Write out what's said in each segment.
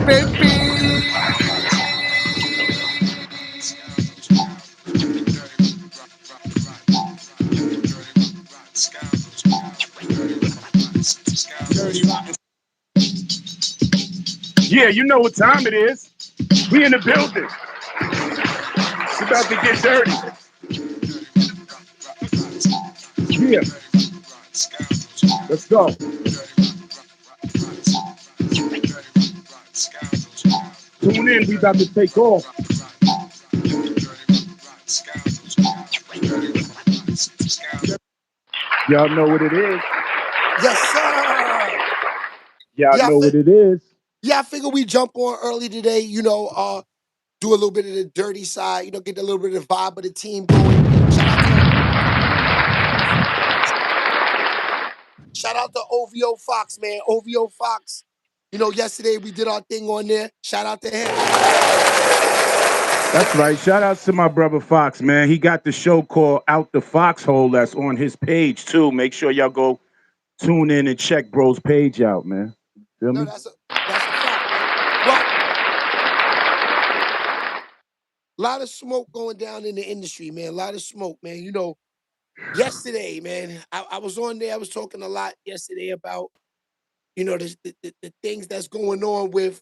baby. Yeah, you know what time it is. We in the building. It's about to get dirty. Yeah, let's go. Tune in. We about to take off. Y'all know what it is. Yes, sir. Y'all Yeah, know what it is. I figure we jump on early today. Do a little bit of the dirty side. Get a little bit of the vibe of the team going. Shout out to OVO Fox, man. OVO Fox. Yesterday we did our thing on there. Shout out to him. That's right. Shout outs to my brother Fox, man. He got the show called Out the Foxhole that's on his page too. Make sure y'all go tune in and check bro's page out, man. Feel No, me? that's a fact, man. Well, a lot of smoke going down in the industry, man. A lot of smoke, man. Yesterday, man, I was on there. I was talking a lot yesterday about, the things that's going on with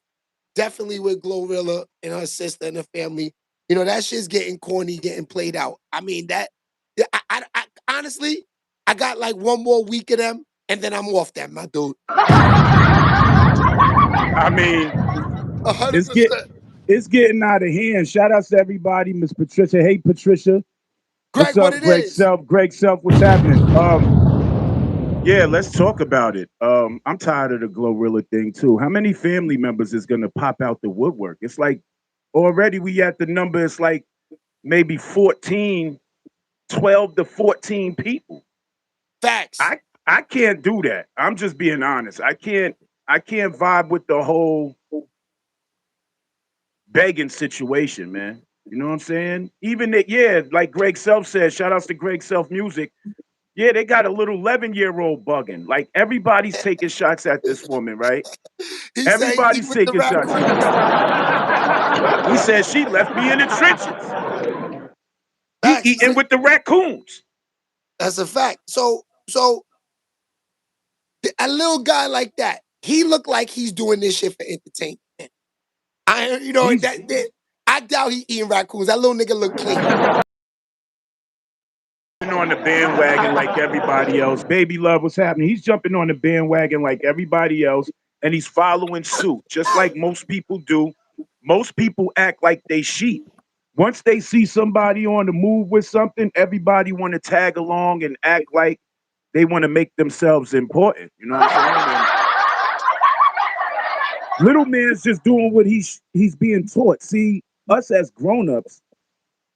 definitely with Glorilla and her sister and her family. That shit's getting corny, getting played out. I mean, I honestly, I got like one more week of them, and then I'm off them, my dude. I mean, it's 100%. it's getting out of hand. Shout outs to everybody, Miss Patricia. Hey Patricia. Greg, What's what up, it Greg is? Self? Greg Self, what's happening? Yeah, let's talk about it. I'm tired of the Glorilla thing too. How many family members is gonna pop out the woodwork? It's like already we at the number, it's like maybe 14, 12 to 14 people. Facts. I can't do that. I'm just being honest. I can't vibe with the whole begging situation, man. You know what I'm saying? Even that, yeah, like Greg Self said, shout outs to Greg Self Music. Yeah, they got a little 11-year-old bugging. Like everybody's taking shots at this woman, right? He said he eat Everybody's with the taking shots. raccoons. He said she left me in the trenches. He Facts. He eating said with the raccoons. that's a fact. So a little guy like that, he looked like he's doing this shit for entertainment. He's I doubt he eating raccoons. That little nigga look clean. on the bandwagon like everybody else. Baby Love, what's happening? He's jumping on the bandwagon like everybody else, and he's following suit, just like most people do. Most people act like they sheep. Once they see somebody on the move with something, everybody want to tag along and act like they want to make themselves important. You know what I'm saying? And little man's just doing what he's being taught. See, us as grown-ups,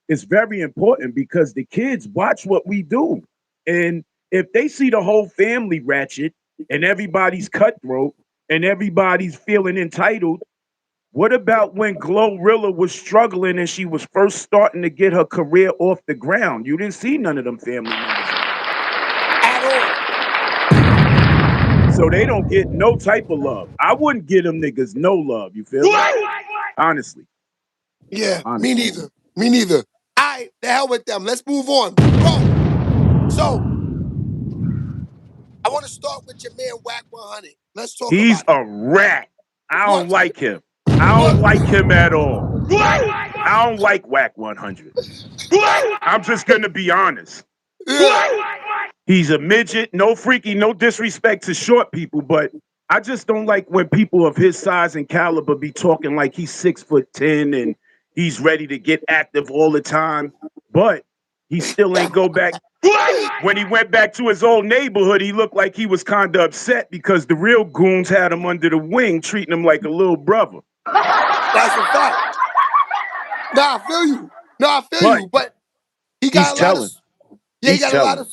is very important because the kids watch what we do. And if they see the whole family ratchet and everybody's cutthroat and everybody's feeling entitled, what about when Glorilla was struggling and she was first starting to get her career off the ground? You didn't see none of them family members. At all. So they don't get no type of love. I wouldn't give them niggas no love. You feel me? Honestly. Yeah, me Honestly. neither. Me neither. All right, the hell with them. Let's move on. Bro, so I want to start with your man Wack 100. Let's talk He's about it. a rat. I don't What? like him. I don't What? like him at all. I don't like Wack 100. I'm just gonna be honest. Yeah. He's a midget, no freaky, no disrespect to short people, but I just don't like when people of his size and caliber be talking like he's 6'10" and he's ready to get active all the time. But he still ain't go back. When he went back to his old neighborhood, he looked like he was kind of upset because the real goons had him under the wing, treating him like a little brother. That's a fact. Nah, I feel you. No, I feel But you. But he he's got a lot of telling. yeah, He's telling.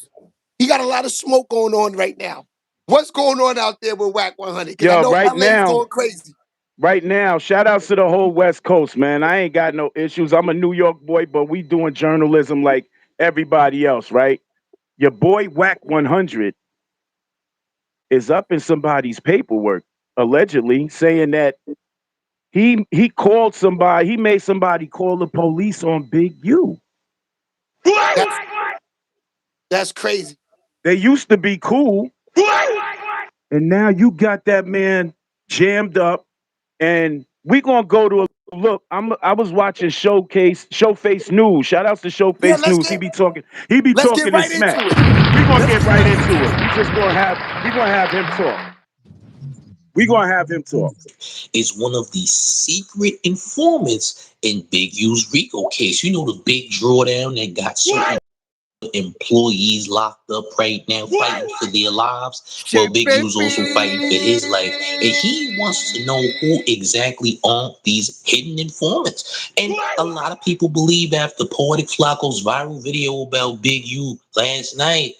he got a lot of smoke going on right now. What's going on out there with Wack 100? Because I Yo, know LA's going crazy. right now, shout outs to the whole West Coast, man. I ain't got no issues. I'm a New York boy, but we doing journalism like everybody else, right? Your boy Wack 100 is up in somebody's paperwork, allegedly saying that he called somebody. He made somebody call the police on Big U. That's that's crazy. They used to be cool, and now you got that man jammed up. And we gonna go to a look. I was watching Showface News. Shout outs to Yeah, Showface let's News. get He be let's get talking his right smack. into it. We gonna Let's get get right right into into it. it. We gonna have him talk. We gonna have him talk. Is one of the secret informants in Big U's Rico case. You know the big drawdown that got certain employees locked up right now fighting for their lives. Well, Shit, Big U's also fighting for his life, and he baby. wants to know who exactly are these hidden informants. And a lot of people believe after Poetic Flacco's viral video about Big U last night,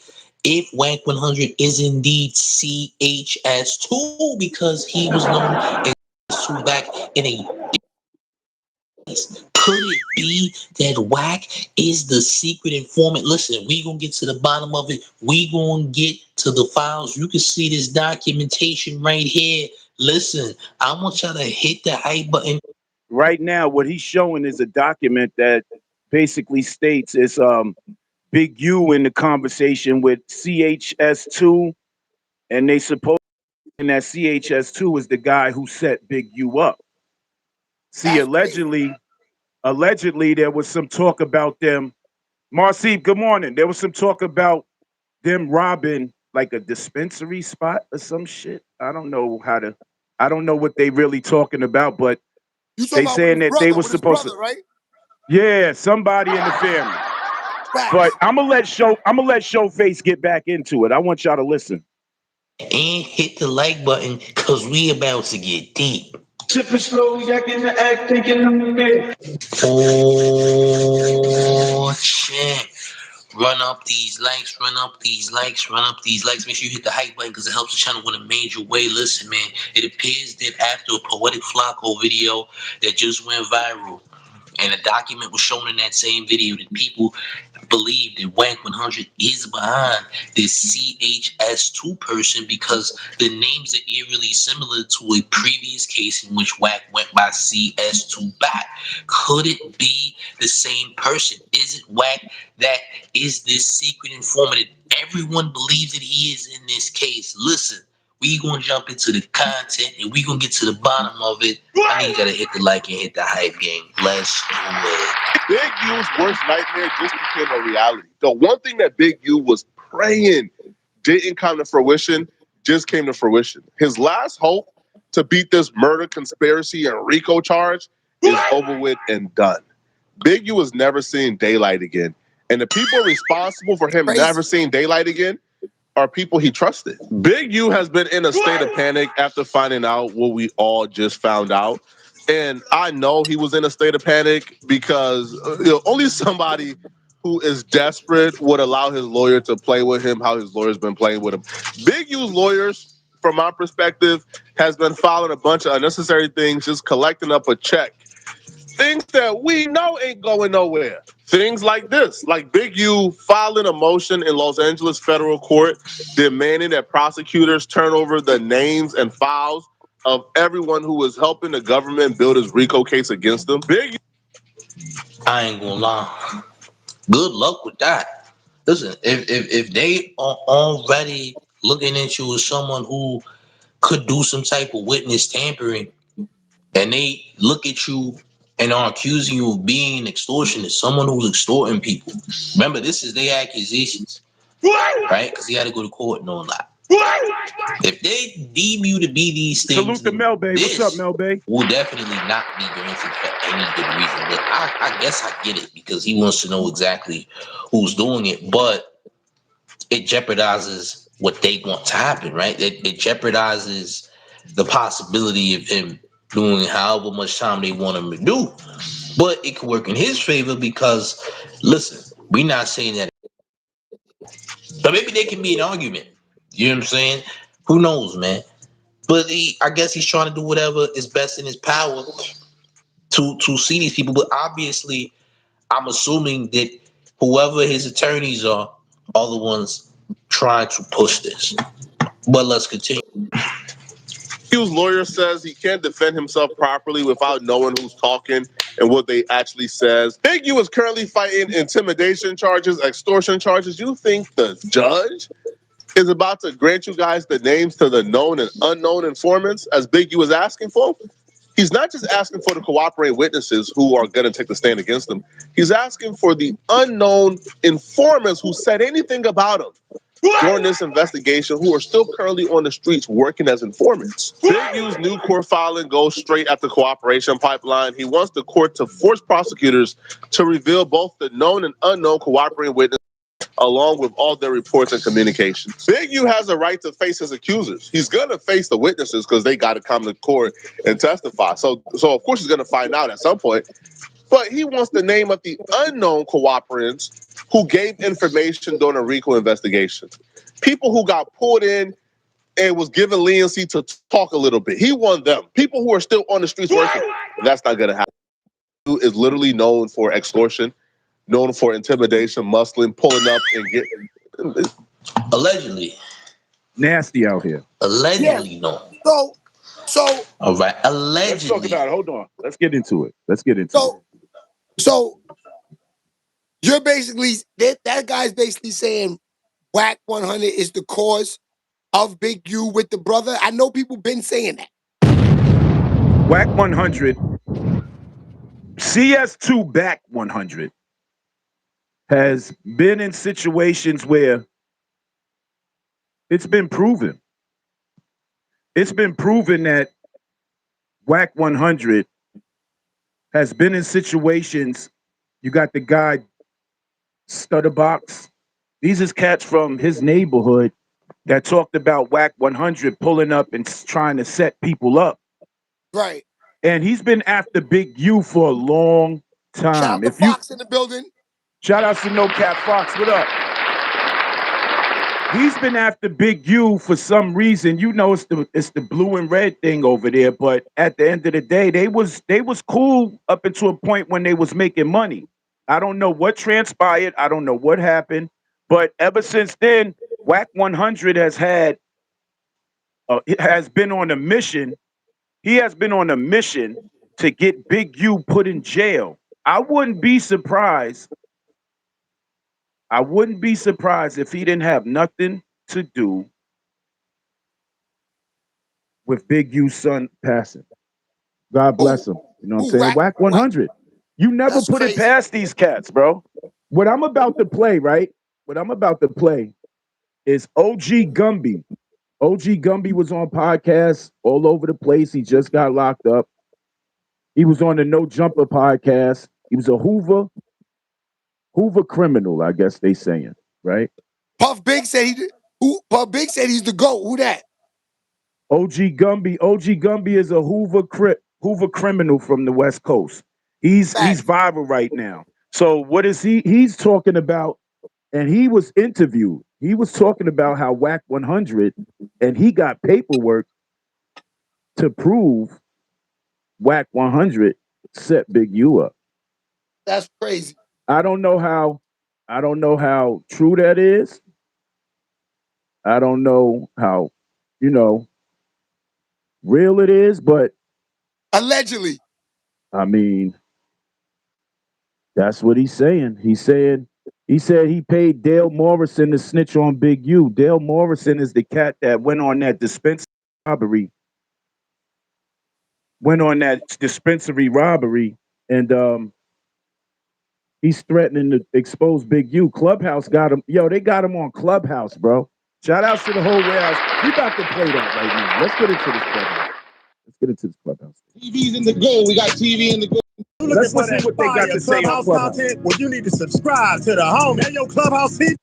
if Wack 100 is indeed CHS2 because he was known as to back in a could it be that Wack is the secret informant? Listen, we gonna get to the bottom of it. We gonna get to the files. You can see this documentation right here. Listen, I want y'all to hit the hype button. Right now, what he's showing is a document that basically states it's Big U in the conversation with CHS2, and they suppose that CHS2 is the guy who set Big U up. See, That's crazy. allegedly, there was some talk about them. Marcy, good morning. There was some talk about them robbing like a dispensary spot or some shit. I don't know what they really talking about, but You talking they about with saying his that they brother, were with his supposed to, brother, right? yeah, somebody in the family. But Facts. I'm gonna let Showface get back into it. I want y'all to listen. And hit the like button because we about to get deep. Sipping slow, yakking the act, thinking I'm the Oh shit. Run up these likes, run up these likes, run up these likes. Make sure you hit the hype button because it helps the channel in a major way. Listen, man, it appears that after a Poetic Flacco video that just went viral, and a document was shown in that same video that people believe that Wack 100 is behind this CHS2 person because the names are eerily similar to a previous case in which Wack went by CS2 back. Could it be the same person? Is it Wack that is this secret informant that everyone believes that he is in this case? Listen, we gonna jump into the content and we gonna get to the bottom of it. I need y'all to hit the like and hit the hype game. Let's do it. Big U's worst nightmare just became a reality. The one thing that Big U was praying didn't come to fruition just came to fruition. His last hope to beat this murder conspiracy and RICO charge is over with and done. Big U is never seeing daylight again. And the people responsible for him never Crazy. seeing daylight again are people he trusted. Big U has been in a state of panic after finding out what we all just found out. And I know he was in a state of panic because only somebody who is desperate would allow his lawyer to play with him how his lawyer's been playing with him. Big U's lawyers, from my perspective, has been filing a bunch of unnecessary things, just collecting up a check. Things that we know ain't going nowhere. Things like this, like Big U filing a motion in Los Angeles federal court demanding that prosecutors turn over the names and files of everyone who was helping the government build his RICO case against them. Big U. I ain't gonna lie. Good luck with that. Listen, if they are already looking at you as someone who could do some type of witness tampering, and they look at you and are accusing you of being an extortionist, someone who's extorting people. Remember, this is their accusations, right? Because he had to go to court and all that. If they deem you to be these things, Salute to then Melbay. What's up, this Melbay? will definitely not be granted for any good reason. But I guess I get it because he wants to know exactly who's doing it. But it jeopardizes what they want to happen, right? It jeopardizes the possibility of him doing however much time they want him to do. But it could work in his favor because, listen, we're not saying that. But maybe there can be an argument. You know what I'm saying? Who knows, man? But I guess he's trying to do whatever is best in his power to see these people. But obviously, I'm assuming that whoever his attorneys are the ones trying to push this. But let's continue. Q's lawyer says he can't defend himself properly without knowing who's talking and what they actually says. Big U is currently fighting intimidation charges, extortion charges. You think the judge is about to grant you guys the names to the known and unknown informants as Big U is asking for? He's not just asking for the cooperating witnesses who are going to take the stand against him. He's asking for the unknown informants who said anything about him during this investigation, who are still currently on the streets working as informants. Big U's new court filing goes straight at the cooperation pipeline. He wants the court to force prosecutors to reveal both the known and unknown cooperating witnesses, along with all their reports and communications. Big U has a right to face his accusers. He's going to face the witnesses because they got to come to court and testify. So of course he's going to find out at some point. But he wants the name of the unknown cooperants who gave information during a RICO investigation. People who got pulled in and was given leniency to talk a little bit. He won them. People who are still on the streets working. That's not going to happen. He is literally known for extortion, known for intimidation, muscling, pulling up and getting. Allegedly. Nasty out here. Allegedly, Yeah. no. So. All right. Allegedly. Let's talk about it. Hold on. Let's get into it. So You're basically that guy's basically saying Wack 100 is the cause of Big U with the brother. I know people been saying that. Wack 100, CS2 Back 100 has been in situations where it's been proven. It's been proven that Wack 100 has been in situations. You got the guy Stutterbox. These is cats from his neighborhood that talked about Wack 100 pulling up and trying to set people up. Right. And he's been after Big U for a long time. Shout out to Fox in the building. Shout out to No Cap Fox. What up? He's been after Big U for some reason. You know, it's the blue and red thing over there. But at the end of the day, they was cool up until a point when they was making money. I don't know what transpired. I don't know what happened. But ever since then, Wack 100 has been on a mission. He has been on a mission to get Big U put in jail. I wouldn't be surprised if he didn't have nothing to do with Big U's son passing. God bless him. You know what I'm saying? Wack 100. You never put it past these cats, bro. What I'm about to play, right? What I'm about to play is OG Gumby. OG Gumby was on podcasts all over the place. He just got locked up. He was on the No Jumper podcast. He was a Hoover criminal, I guess they saying, right? Puff Big said Puff Big said he's the GOAT. Who that? OG Gumby. OG Gumby is a Hoover criminal from the West Coast. He's viral right now. So what is he? He's talking about, and he was interviewed. He was talking about how Wack 100, and he got paperwork to prove Wack 100 set Big U up. That's crazy. I don't know how true that is. I don't know how, real it is, but allegedly. I mean, that's what he's saying. He said he paid Dale Morrison to snitch on Big U. Dale Morrison is the cat that went on that dispensary robbery. And he's threatening to expose Big U. Clubhouse got him. Yo, they got him on Clubhouse, bro. Shout out to the whole warehouse. We about to play that right now. Let's get into this Clubhouse. TV's in the go. We got TV in the go. Let's listen to what they got to say on Clubhouse. Content, well, you need to subscribe to the home. And your Clubhouse TV.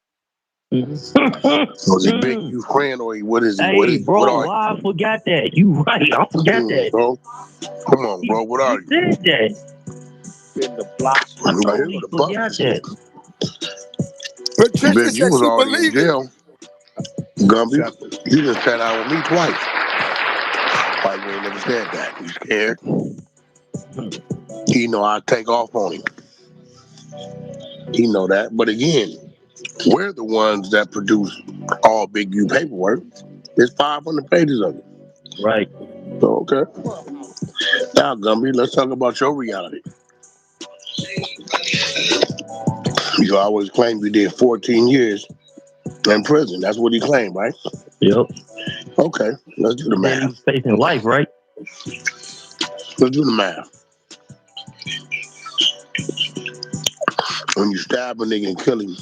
So is he Big U friend or what is he? Hey, what is, bro, what I forgot that. You right. I forgot that. Bro. Come on, bro. What are you? Said that. In the block. I totally forgot that. Patricia Big said U was she already in believed jail. Gumby, you just sat out with me twice. Like you ain't never said that. You scared? He know I'd take off on him. He know that. But again, we're the ones that produce all Big U paperwork. There's 500 pages of it. Right. Okay. Now, Gumby, let's talk about your reality. You always claim you did 14 years in prison. That's what he claimed, right? Yep. Okay, let's do the Then he math. was facing life, right? Let's do the math. When you stab a nigga and kill him,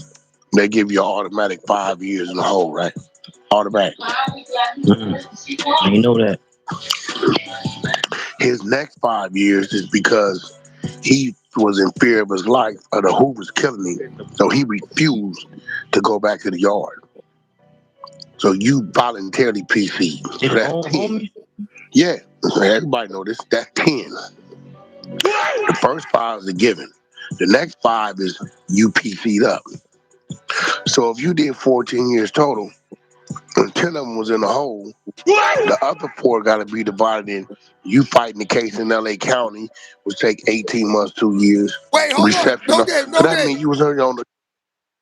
they give you an automatic 5 years in the hole, right? Automatic. You know that. His next 5 years is because he was in fear of his life of the Hoovers killing him, so he refused to go back to the yard. So you voluntarily PC. His So that's own 10. homies. Yeah, everybody know this. That's 10. The first 5 is a given. The next 5 is you PC'd up. So if you did 14 years total, and 10 of them was in the hole, the other 4 got to be divided in. You fighting the case in LA County, which take 18 months, 2 years. Wait, hold on. Reception. No game, So no that game. means you was on the.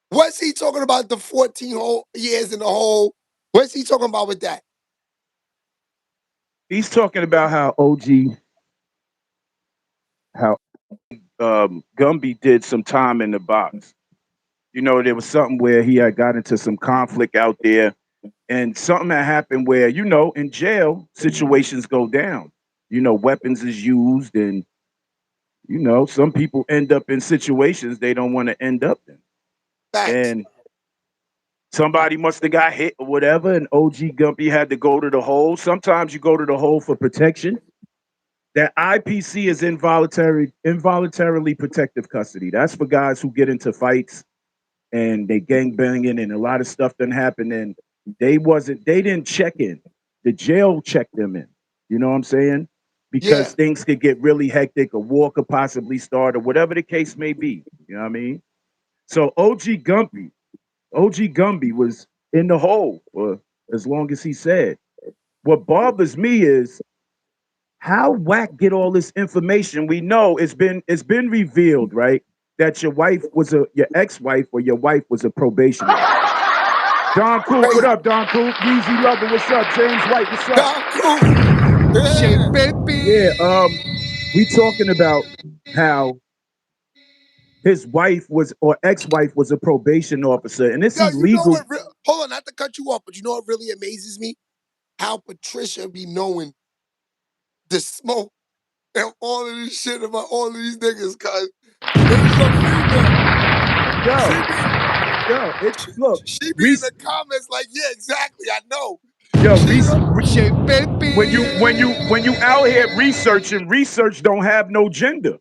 What's he talking about? The 14 whole years in the hole. What's he talking about with that? He's talking about how how Gumby did some time in the box. You know, there was something where he had got into some conflict out there, and something that happened where, you know, in jail, situations go down. You know, weapons is used, and, you know, some people end up in situations they don't want to end up in. Facts. And somebody must have got hit or whatever, and OG Gumpy had to go to the hole. Sometimes you go to the hole for protection. That IPC is involuntarily protective custody. That's for guys who get into fights and they gang banging and a lot of stuff done happened and they didn't check in. The jail checked them in. You know what I'm saying? Yeah, Because things could get really hectic, a war could possibly start, or whatever the case may be. You know what I mean? So OG Gumby was in the hole for as long as he said. What bothers me is how Wack get all this information. We know it's been revealed, right? That your ex-wife or your wife was a probationer. Don Coop, what crazy. up, Don Coop? Yeezy Lover, what's up? James White, what's up? Don Coop. Yeah. Yeah, we talking about how his wife was or ex-wife was a probation officer, and it's Yo, you know illegal. what? Hold on, not to cut you off, but you know what really amazes me? How Patricia be knowing the smoke and all of this shit about all of these niggas, cuz this is a female. She Yo, be it's look, she be in Reese, the comments like, yeah, exactly, I know. yo, She Reese, know when you out here researching, research don't have no gender.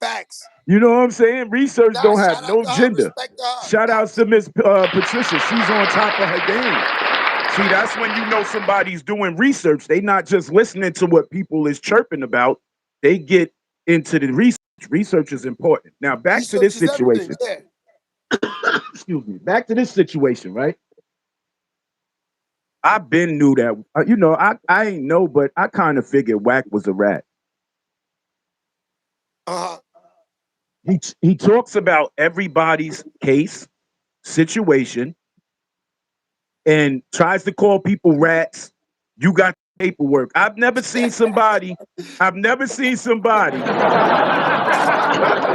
facts. You know what I'm saying? Research Nah, don't have shout out no to her, gender. respect to her. Shout outs Facts. to Miss Patricia. She's on top of her game. See, that's when you know somebody's doing research. They not just listening to what people is chirping about. They get into the research. Research is important. Now back to this Research is everything, situation. yeah. Excuse me. Back to this situation, right? I been knew that. You know, I ain't know, but I kind of figured Wack was a rat. Uh-huh. He talks about everybody's case, situation, and tries to call people rats. You got paperwork. I've never seen somebody. I've never seen somebody.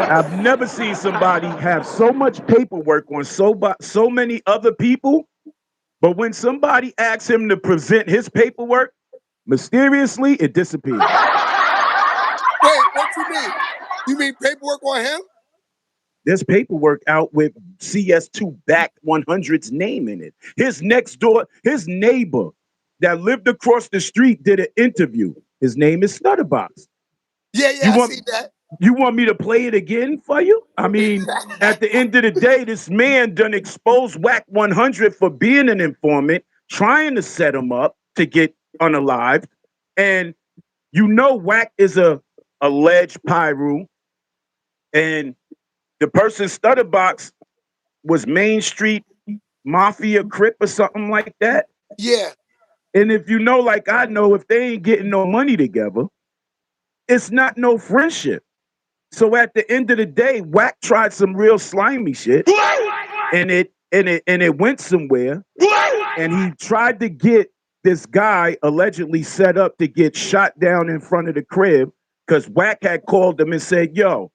I've never seen somebody have so much paperwork on so many other people. But when somebody asks him to present his paperwork, mysteriously it disappears. Wait, what you mean? You mean paperwork on him? There's paperwork out with CS2 back 100's name in it. His next door, his neighbor that lived across the street did an interview. His name is Stutterbox. Yeah, You I want see that. you want me to play it again for you? I mean, at the end of the day, this man done exposed Whack 100 for being an informant, trying to set him up to get unalived. And you know Whack is a alleged Pyru, and the person Stutterbox was Main Street Mafia Crip or something like that. Yeah. And if you know, like I know, if they ain't getting no money together, it's not no friendship. So at the end of the day, Wack tried some real slimy shit, and it went somewhere. And he tried to get this guy allegedly set up to get shot down in front of the crib because Wack had called him and said, yo,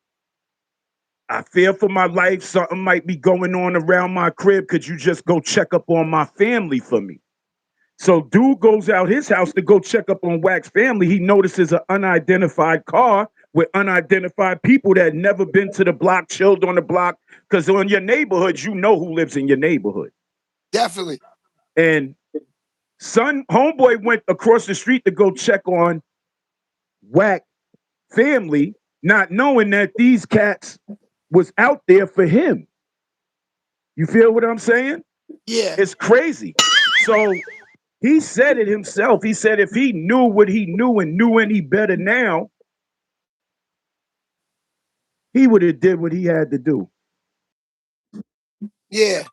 I fear for my life. Something might be going on around my crib. Could you just go check up on my family for me? So dude goes out his house to go check up on Wack's family. He notices an unidentified car with unidentified people that had never been to the block, chilled on the block. Because on your neighborhood, you know who lives in your neighborhood. Definitely. And homeboy went across the street to go check on Wack family, not knowing that these cats was out there for him. You feel what I'm saying? Yeah. It's crazy. So he said it himself. He said if he knew what he knew and knew any better now, he would have did what he had to do. Yeah.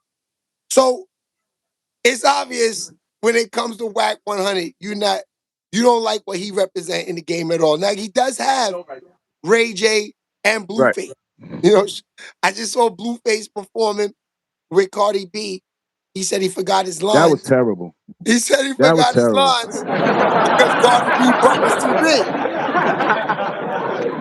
So it's obvious when it comes to Wack 100, you don't like what he represent in the game at all. Now he does have Ray J and Right. Blueface. You know, I just saw Blueface performing with Cardi B. He said he forgot his That was lines. terrible. He said he That was forgot his terrible. lines because Cardi B butt was too big.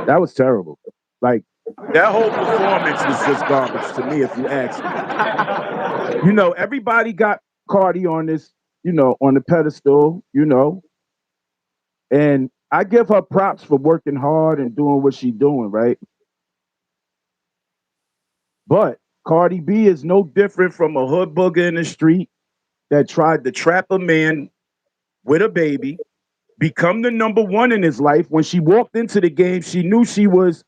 That was terrible. Like, that whole performance was just garbage to me, if you ask me. You know, everybody got Cardi on this, on the pedestal, and I give her props for working hard and doing what she's doing, right? But Cardi B is no different from a hood booger in the street that tried to trap a man with a baby, become the number one in his life. When she walked into the game, she knew she was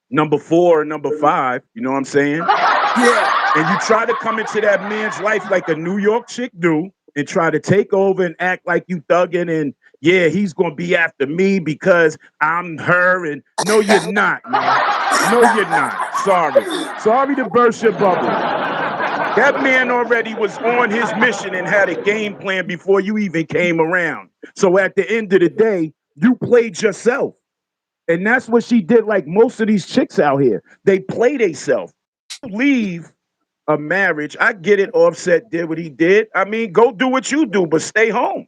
number 4 or number 5. You know what I'm saying? Yeah. And you try to come into that man's life like a New York chick do and try to take over and act like you thugging and yeah, he's gonna be after me because I'm her. And no, you're not, man. No, you're not. Sorry to burst your bubble. That man already was on his mission and had a game plan before you even came around. So at the end of the day, you played yourself. And that's what she did, like most of these chicks out here. They play themselves. Leave a marriage. I get it. Offset did what he did. I mean, go do what you do, but stay home.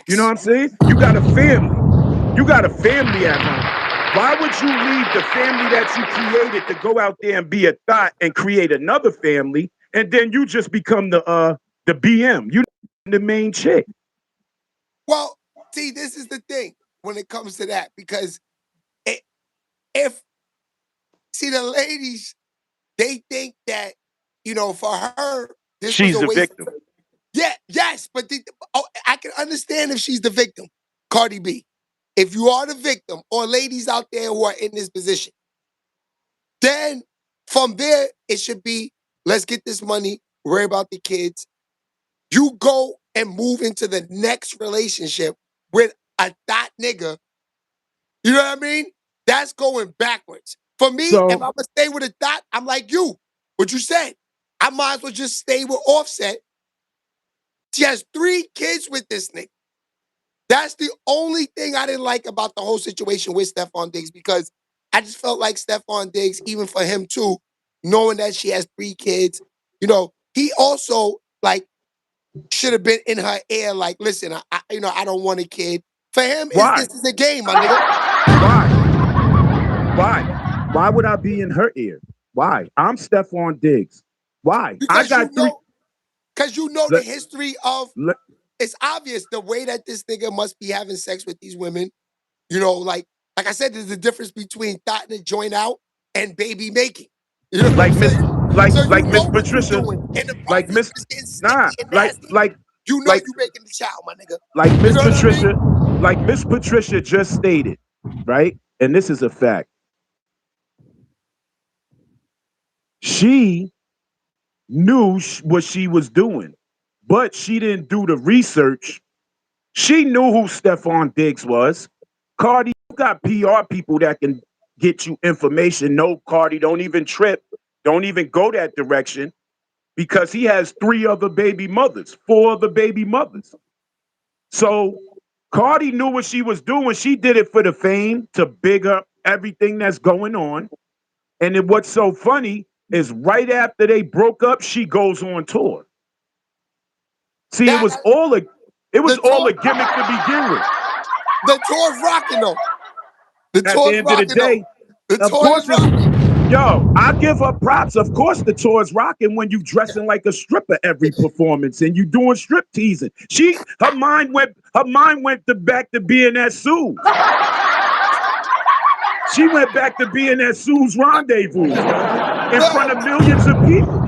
You know what Facts. I'm saying? You got a family. You got a family at home. Why would you leave the family that you created to go out there and be a thought and create another family, and then you just become the BM? You the main chick. Well, see, this is the thing when it comes to that because if see the ladies, they think that for her this was She's a the waste. victim. Yeah, yes, but I can understand if she's the victim, Cardi B. If you are the victim or ladies out there who are in this position, then from there it should be let's get this money, worry about the kids. You go and move into the next relationship with a thot nigga. You know what I mean? That's going backwards. For me, if I'm So gonna stay with a thot, I'm like you. What you said. I might as well just stay with Offset. She has 3 kids with this nigga. That's the only thing I didn't like about the whole situation with Stephon Diggs because I just felt like Stephon Diggs, even for him too, knowing that she has 3 kids, he also like should have been in her ear, like, listen, I don't want a kid. For him, why? this is a game, my nigga. Why would I be in her ear? Why? I'm Stephon Diggs. Why? I Because got 3. you know the Let, history of. let, It's obvious the way that this nigga must be having sex with these women. Like I said, there's a difference between thotting a joint out and baby making. You know what I'm like Miss saying? like So you like Miss know what you're Patricia, doing. In the like process Miss of it's getting nah, sticky and nasty, you know like you making the child, my nigga. like You Miss know what I mean? Patricia, just stated, right? And this is a fact. She knew what she was doing, but she didn't do the research. She knew who Stephon Diggs was. Cardi, you got PR people that can get you information. No, Cardi, don't even trip. Don't even go that direction because he has 3 other baby mothers, 4 other baby mothers. So Cardi knew what she was doing. She did it for the fame to big up everything that's going on. And then what's so funny is right after they broke up, she goes on tour. See, Now it I was got all a the tour. gimmick to begin with. The tour's rocking though. The At the tour's end of the rocking though. day, The of tour is course it's rocking. yo, I give her props. Of course the tour is rocking when you dressing like a stripper every performance and you doing strip teasing. Her mind went back to being at Sue's. She went back to being at Sue's rendezvous in front of millions of people.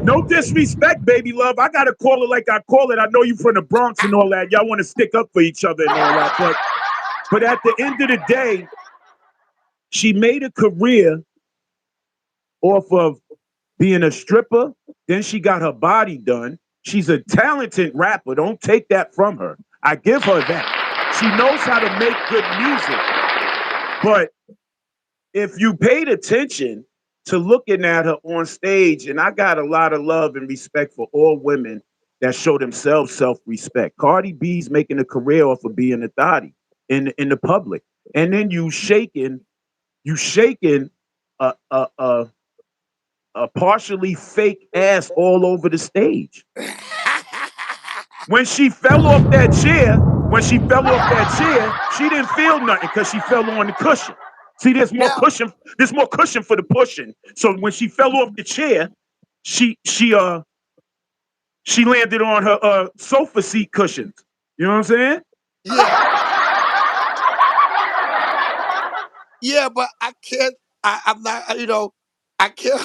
No disrespect, baby love. I gotta call it like I call it. I know you from the Bronx and all that. Y'all want to stick up for each other and all that, but at the end of the day, she made a career off of being a stripper. Then she got her body done. She's a talented rapper. Don't take that from her. I give her that. She knows how to make good music. But if you paid attention to looking at her on stage, and I got a lot of love and respect for all women that show themselves self-respect. Cardi B's making a career off of being a thotty in the public. And then you shaking a partially fake ass all over the stage. When she fell off that chair, she didn't feel nothing because she fell on the cushion. See, there's more Now, cushion. There's more cushion for the pushing. So when she fell off the chair, she landed on her sofa seat cushions. You know what I'm saying? yeah. Yeah, but I can't. I'm not. I can't.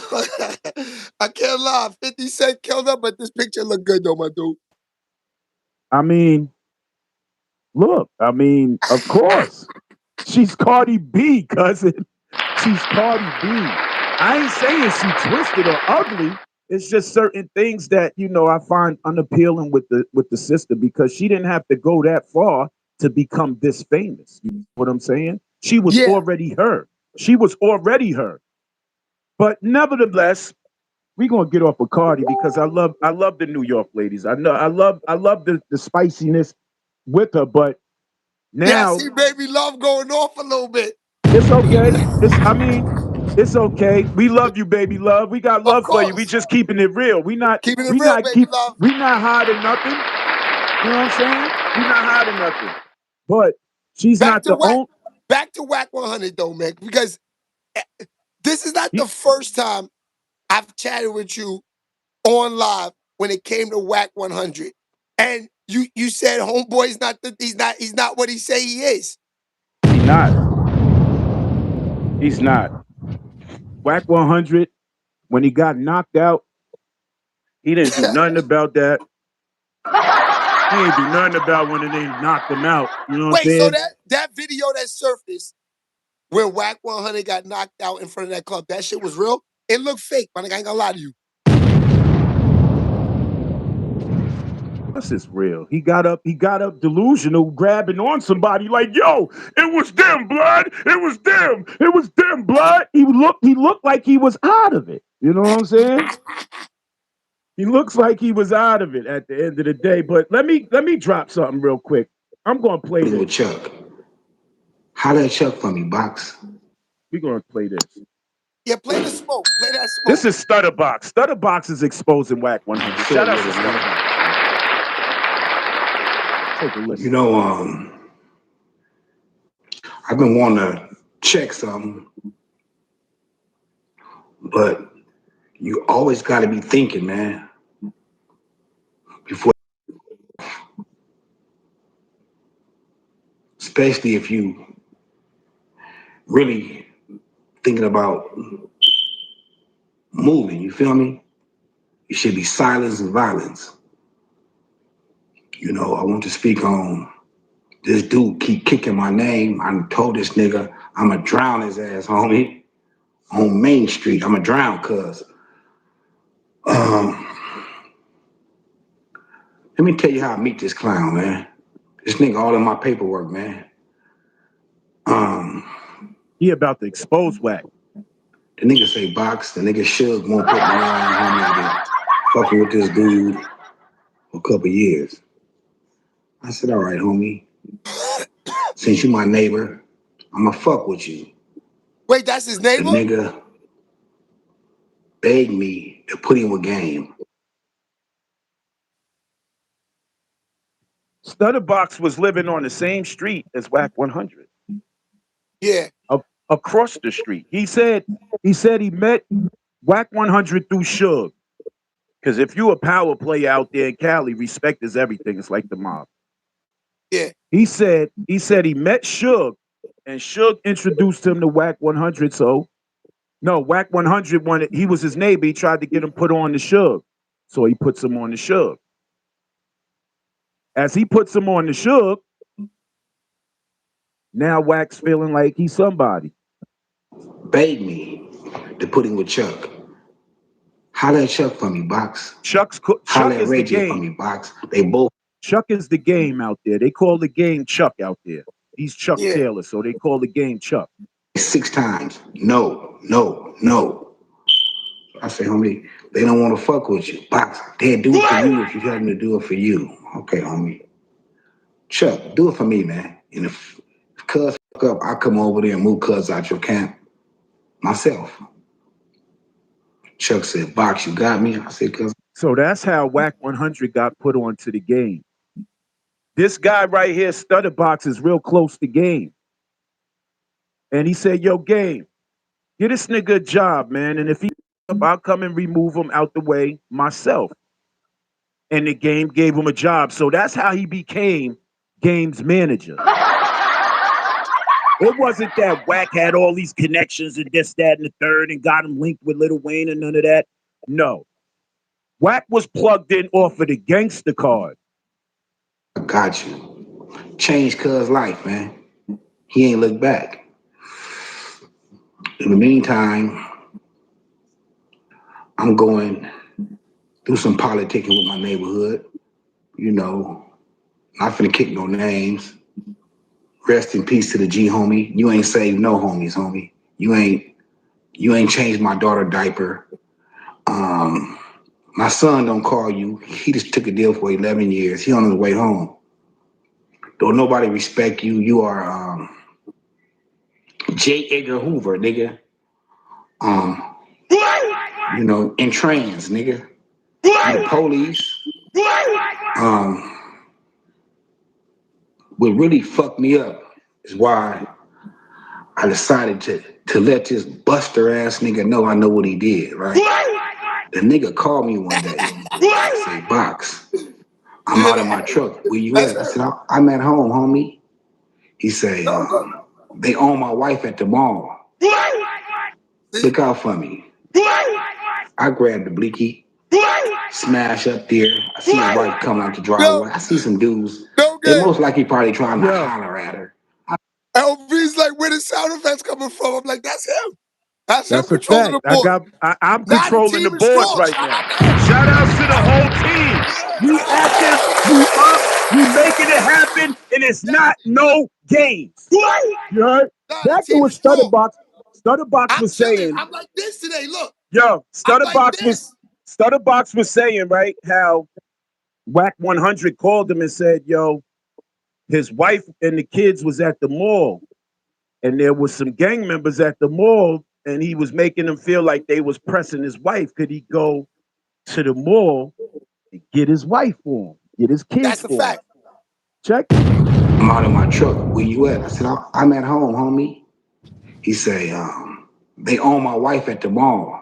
I can't lie. 50 Cent killed her, but this picture look good though, my dude. I mean, look. I mean, of course, she's Cardi B, cousin. She's Cardi B. I ain't saying she twisted or ugly. It's just certain things that I find unappealing with the sister because she didn't have to go that far to become this famous. You know what I'm saying? She was Yeah, already her. She was already her. But nevertheless, we're gonna get off of Cardi because I love the New York ladies. I know I love the spiciness with her, but yeah. I now see, baby love going off a little bit. it's okay. It's okay. We love you, baby love. We got Of love for you. We course, just keeping it real. keeping it real, baby love. We not hiding nothing. You know what I'm saying? We not hiding nothing. But she's Back not to the whack. only. Back to whack 100 though, man. Because this is not the first time I've chatted with you on live when it came to whack 100. And you said homeboy's not he's not what he say he is. He's not. He's not. Whack 100. When he got knocked out, he didn't do nothing about that. He ain't do nothing about when they knocked him out. You know what I'm Wait, so saying? that video that surfaced where Whack 100 got knocked out in front of that club, that shit was real? It looked fake, man. I ain't gonna lie to you. This is real. He got up delusional, grabbing on somebody like, yo, it was them, blood. It was them. It was them, blood. He looked like he was out of it. You know what I'm saying? He looks like he was out of it at the end of the day. But let me drop something real quick. I'm gonna play With this. Chuck. Holla at Chuck for me, Box. We're gonna play this. Yeah, play the smoke. Play that smoke. This is Stutterbox. Stutterbox is exposing Whack 100. Shout out to Stutterbox. Take a listen. You know, I've been wanting to check something, but you always got to be thinking, man, before, especially if you really thinking about moving. You feel me? It should be silence and violence. You know, I want to speak on this dude keep kicking my name. I told this nigga I'ma drown his ass, homie, on Main Street. I'ma drown, cuz. Um, Let me tell you how I meet this clown, man. This nigga all in my paperwork, man. He about to expose Whack. The nigga say Box, the nigga Suge won't put me on, homie. I've been fucking with this dude for a couple years. I said, all right, homie. Since you my neighbor, I'ma fuck with you. Wait, that's his The neighbor? nigga begged me to put him with game. Stutterbox was living on the same street as Wack 100. Yeah. Across the street. He said he met Wack 100 through Suge. Because if you a power player out there in Cali, respect is everything. It's like the mob. Yeah. He said he met Suge, and Suge introduced him to Wack 100. So no, Wack 100 wanted, he was his neighbor. He tried to get him put on the Suge. So he puts him on the Suge. As he puts him on the Suge, now Wack's feeling like he's somebody. Begged me to put him with Chuck. Holla at Chuck for me, Box. Chuck Holla at is Ray the J for game. me, Box. They both. Chuck is the game out there. They call the game Chuck out there. He's Chuck Yeah. Taylor, so they call the game Chuck. 6 times. No, no, no. I say, homie, they don't want to fuck with you. Box, they'll do it for you if you tell them to do it for you. Okay, homie. Chuck, do it for me, man. And if Cuz fuck up, I come over there and move Cuz out your camp myself. Chuck said, Box, you got me? I said, Cuz. So that's how Wack 100 got put onto the game. This guy right here, Stutterbox, is real close to Game. And he said, yo, Game, get this nigga a job, man. And if he up, I'll come and remove him out the way myself. And the Game gave him a job. So that's how he became Game's manager. It wasn't that Wack had all these connections and this, that, and the third and got him linked with Lil Wayne and none of that. No. Wack was plugged in off of the gangster card. I got you. Changed Cuz life, man. He ain't looked back. In the meantime, I'm going through some politicking with my neighborhood. You know, not finna kick no names. Rest in peace to the G homie. You ain't saved no homies, homie. You ain't changed my daughter diaper. My son don't call you. He just took a deal for 11 years. He on his way home. Don't nobody respect you. You are J. Edgar Hoover, nigga. You know, in trans, nigga. The police. What really fucked me up is why I decided to let this buster ass nigga know I know what he did, right? The nigga called me one day. Say, Box, I'm out of my truck. Where you at? I said, I'm at home, homie. He say, they own my wife at the mall. Look out for me. I grabbed the blicky, smash up there. I see his wife coming out the driveway. I see some dudes. They most likely probably trying to holler at her. LV's like, where the sound effects coming from? I'm like, that's him. That's him That's a controlling fact. the board. I'm Now the controlling the team is boards strong. right Shout now. out to him. Shout out to the whole team. We active, we up, we making it happen, and it's not no games. You heard? Nah, the Back to team what is strong. Stutterbox I'm was chilling. saying. I'm like this today. Look, Yo, I'm like this. Stutterbox was saying, right, how Wack 100 called him and said, yo, his wife and the kids was at the mall. And there was some gang members at the mall, and he was making them feel like they was pressing his wife. Could he go to the mall and get his wife for him, get his kids That's a for him? fact. Check. I'm out of my truck. Where you at? I said, I'm at home, homie. He say, they own my wife at the mall.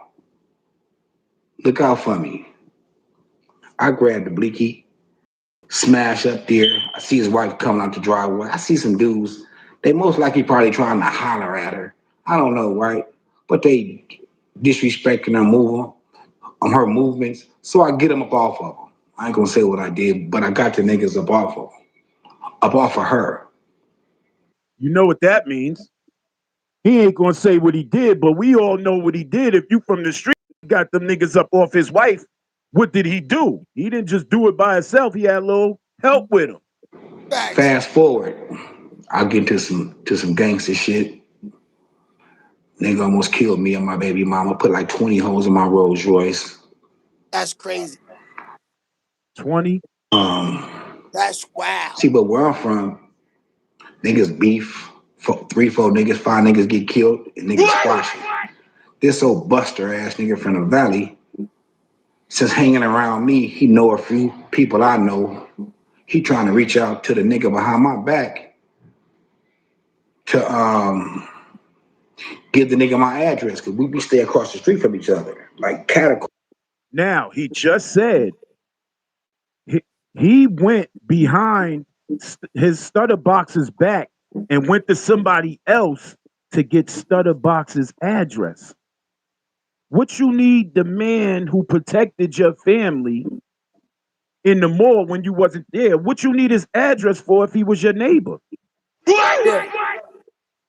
Look out for me. I grabbed the blicky, smash up there. I see his wife coming out the driveway. I see some dudes. They most likely probably trying to holler at her. I don't know, right? But they disrespecting her her movements. So I get them up off of them. I ain't gonna say what I did, but I got the niggas up off of them. Up off of her. You know what that means. He ain't gonna say what he did, but we all know what he did. If you from the street got them niggas up off his wife, what did he do? He didn't just do it by himself. He had a little help with him. Facts. Fast forward, I get to some gangster shit. Nigga almost killed me and my baby mama. Put like 20 holes in my Rolls Royce. That's crazy. 20. That's wow. See, but where I'm from, niggas beef. 3, 4 niggas, 5 niggas get killed, and niggas squash it. This old buster ass nigga from the valley, since hanging around me, he know a few people I know. He trying to reach out to the nigga behind my back to give the nigga my address because we stay across the street from each other, like catacomb. Now he just said he went behind his Stutterbox's back and went to somebody else to get Stutterbox's address. What you need the man who protected your family in the mall when you wasn't there? What you need his address for if he was your neighbor? Yeah.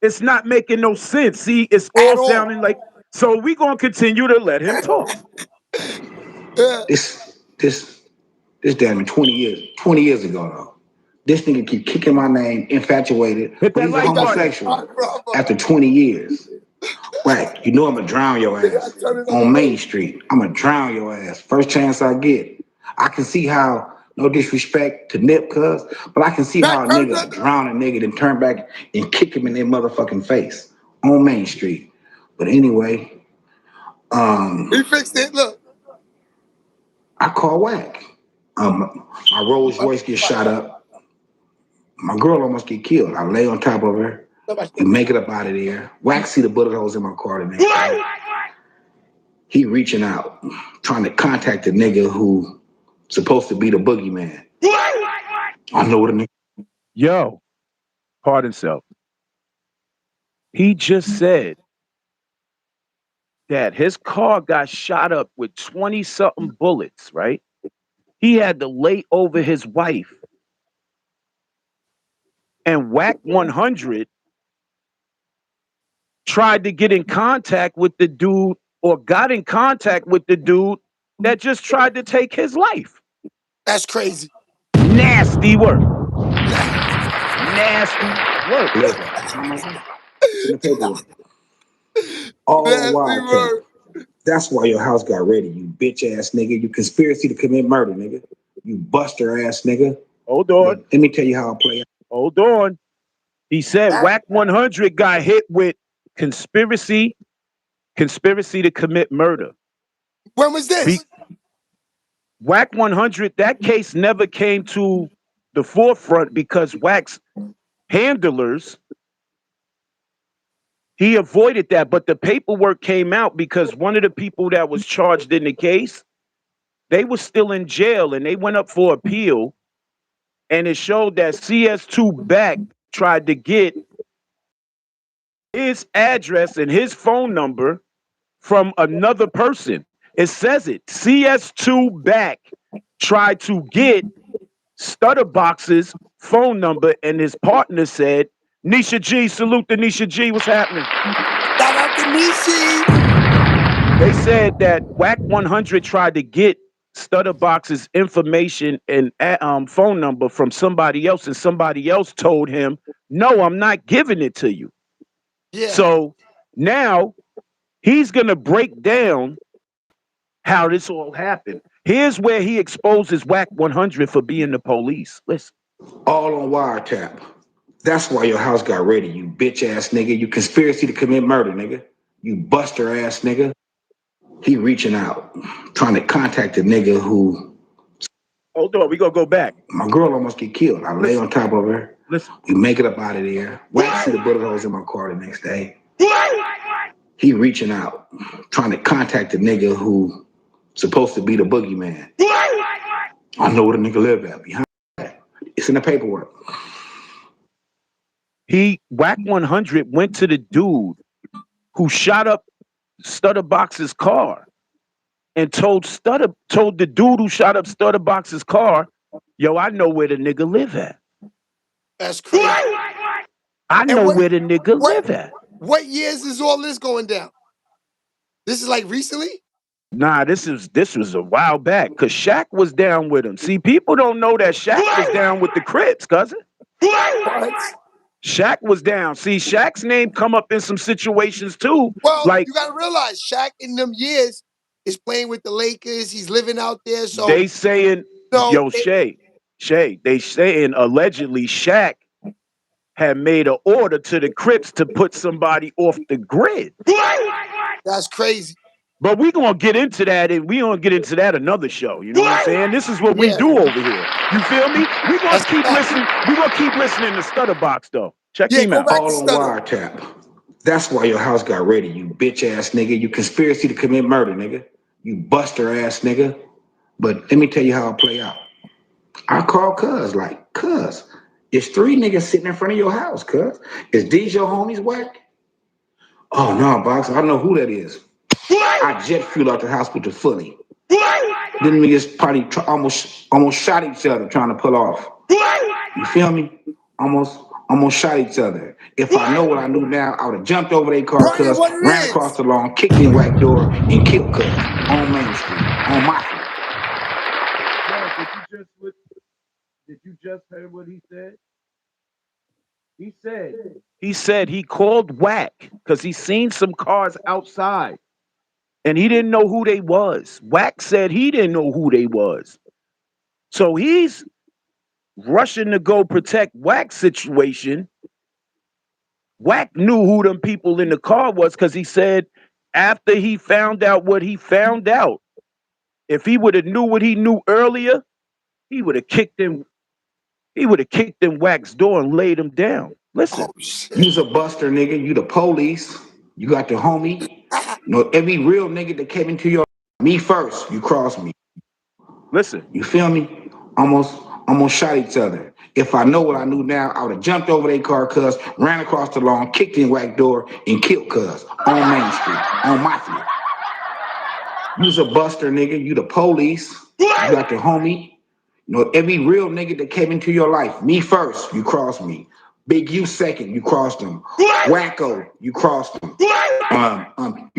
It's not making no sense. See, it's all At all. sounding like. So we gonna continue to let him talk. Yeah. This damn near 20 years ago though. This nigga keep kicking my name, infatuated, Hit but that he's a like button. homosexual after 20 years. Wack, you know I'm gonna drown your ass on Main Street. I'm gonna drown your ass. First chance I get. I can see how, no disrespect to Nip, cuz, but I can see how a nigga drown a nigga then turn back and kick him in their motherfucking face on Main Street. But anyway, He fixed it. Look. I call Wack. My Rolls Royce gets shot up. My girl almost get killed. I lay on top of her. We make it up out of there. Wack see the bullet holes in my car the next day. He reaching out, trying to contact the nigga who supposed to be the boogeyman. I know what a nigga. Yo, pardon himself. He just said that his car got shot up with 20-something bullets, right? He had to lay over his wife. And Wack 100 tried to get in contact with the dude or got in contact with the dude that just tried to take his life. That's crazy. Nasty work. Nasty work. It's in the paperwork. All wildcat. That's why your house got ready, you bitch ass nigga. You conspiracy to commit murder, nigga. You buster ass nigga. Hold on. Let me tell you how I play out. Hold on. He said Wack 100 got hit with conspiracy to commit murder. When was this? Wack 100, that case never came to the forefront because Wack's handlers, he avoided that. But the paperwork came out because one of the people that was charged in the case, they were still in jail and they went up for appeal. And it showed that CS2 back tried to get his address and his phone number from another person. It says it. CS2 back tried to get Stutterbox's phone number, and his partner said, Nisha G, salute to Nisha G, what's happening? Shout out to Nishi. They said that Wack 100 tried to get Stutterbox's information and phone number from somebody else, and somebody else told him, no, I'm not giving it to you. Yeah. So now he's going to break down how this all happened. Here's where he exposes Wack 100 for being the police. Listen. All on wiretap. That's why your house got ready, you bitch ass nigga. You conspiracy to commit murder, nigga. You buster ass nigga. He reaching out, trying to contact the nigga who. Hold on, we gonna go back. My girl almost get killed. I lay on top of her. Listen. We make it up out of there. Wack see the bullet holes in my car the next day. He reaching out, trying to contact the nigga who supposed to be the boogeyman. I know where the nigga live at. Behind that. It's in the paperwork. Wack 100 went to the dude who shot up Stutterbox's car and told the dude who shot up Stutterbox's car, yo, I know where the nigga live at. That's crazy. I know where the nigga live at. What years is all this going down? This is like recently? Nah, this was a while back because Shaq was down with him. See, people don't know that Shaq was down with the Crips, cousin. Shaq was down. See, Shaq's name come up in some situations too. Well, like you gotta realize Shaq in them years is playing with the Lakers. He's living out there. So they saying, Shay, they saying allegedly Shaq had made an order to the Crips to put somebody off the grid. That's crazy. But we gonna get into that, and we gonna get into that another show. You know what I'm saying? This is what we Yeah. do over here. You feel me? We gonna That's keep fact. listening. We gonna keep listening to Stutterbox though. Check Yeah, him go out. back to All on Stutter. wiretap. That's why your house got raided, you bitch ass nigga. You conspiracy to commit murder, nigga. You buster ass nigga. But let me tell you how it play out. I call cuz, like, cuz, it's 3 niggas sitting in front of your house, cuz. Is these your homies, Wack? Oh no, Box, I know who that is. I jet fueled out the house with the fully. Then niggas probably almost shot each other trying to pull off. You feel me? Almost shot each other. If I know what I knew now, I would have jumped over their car, Brian, cuz, what it ran across is? the lawn, kicked in Wack door, and killed cuz on Main Street, on Mafia. Did you just hear what he said? He said he called Wack because he seen some cars outside and he didn't know who they was. Wack said he didn't know who they was. So he's rushing to go protect Wack's situation. Wack knew who them people in the car was because he said after he found out what he found out, if he would have knew what he knew earlier, he would have kicked in. He would have kicked in Wack's door and laid him down. Listen, Oh shit. You's a buster, nigga. You the police. You got the homie. You know, every real nigga that came into your me first, you crossed me. listen. You feel me? Almost shot each other. If I know what I knew now, I would have jumped over their car, cuz, ran across the lawn, kicked in Wack door, and killed cuz on Main Street, on Mafia. You's a buster, nigga. You the police. You got the homie. You know, every real nigga that came into your life, me first, you crossed me. Big U second, you crossed him. Wacko, you crossed him. You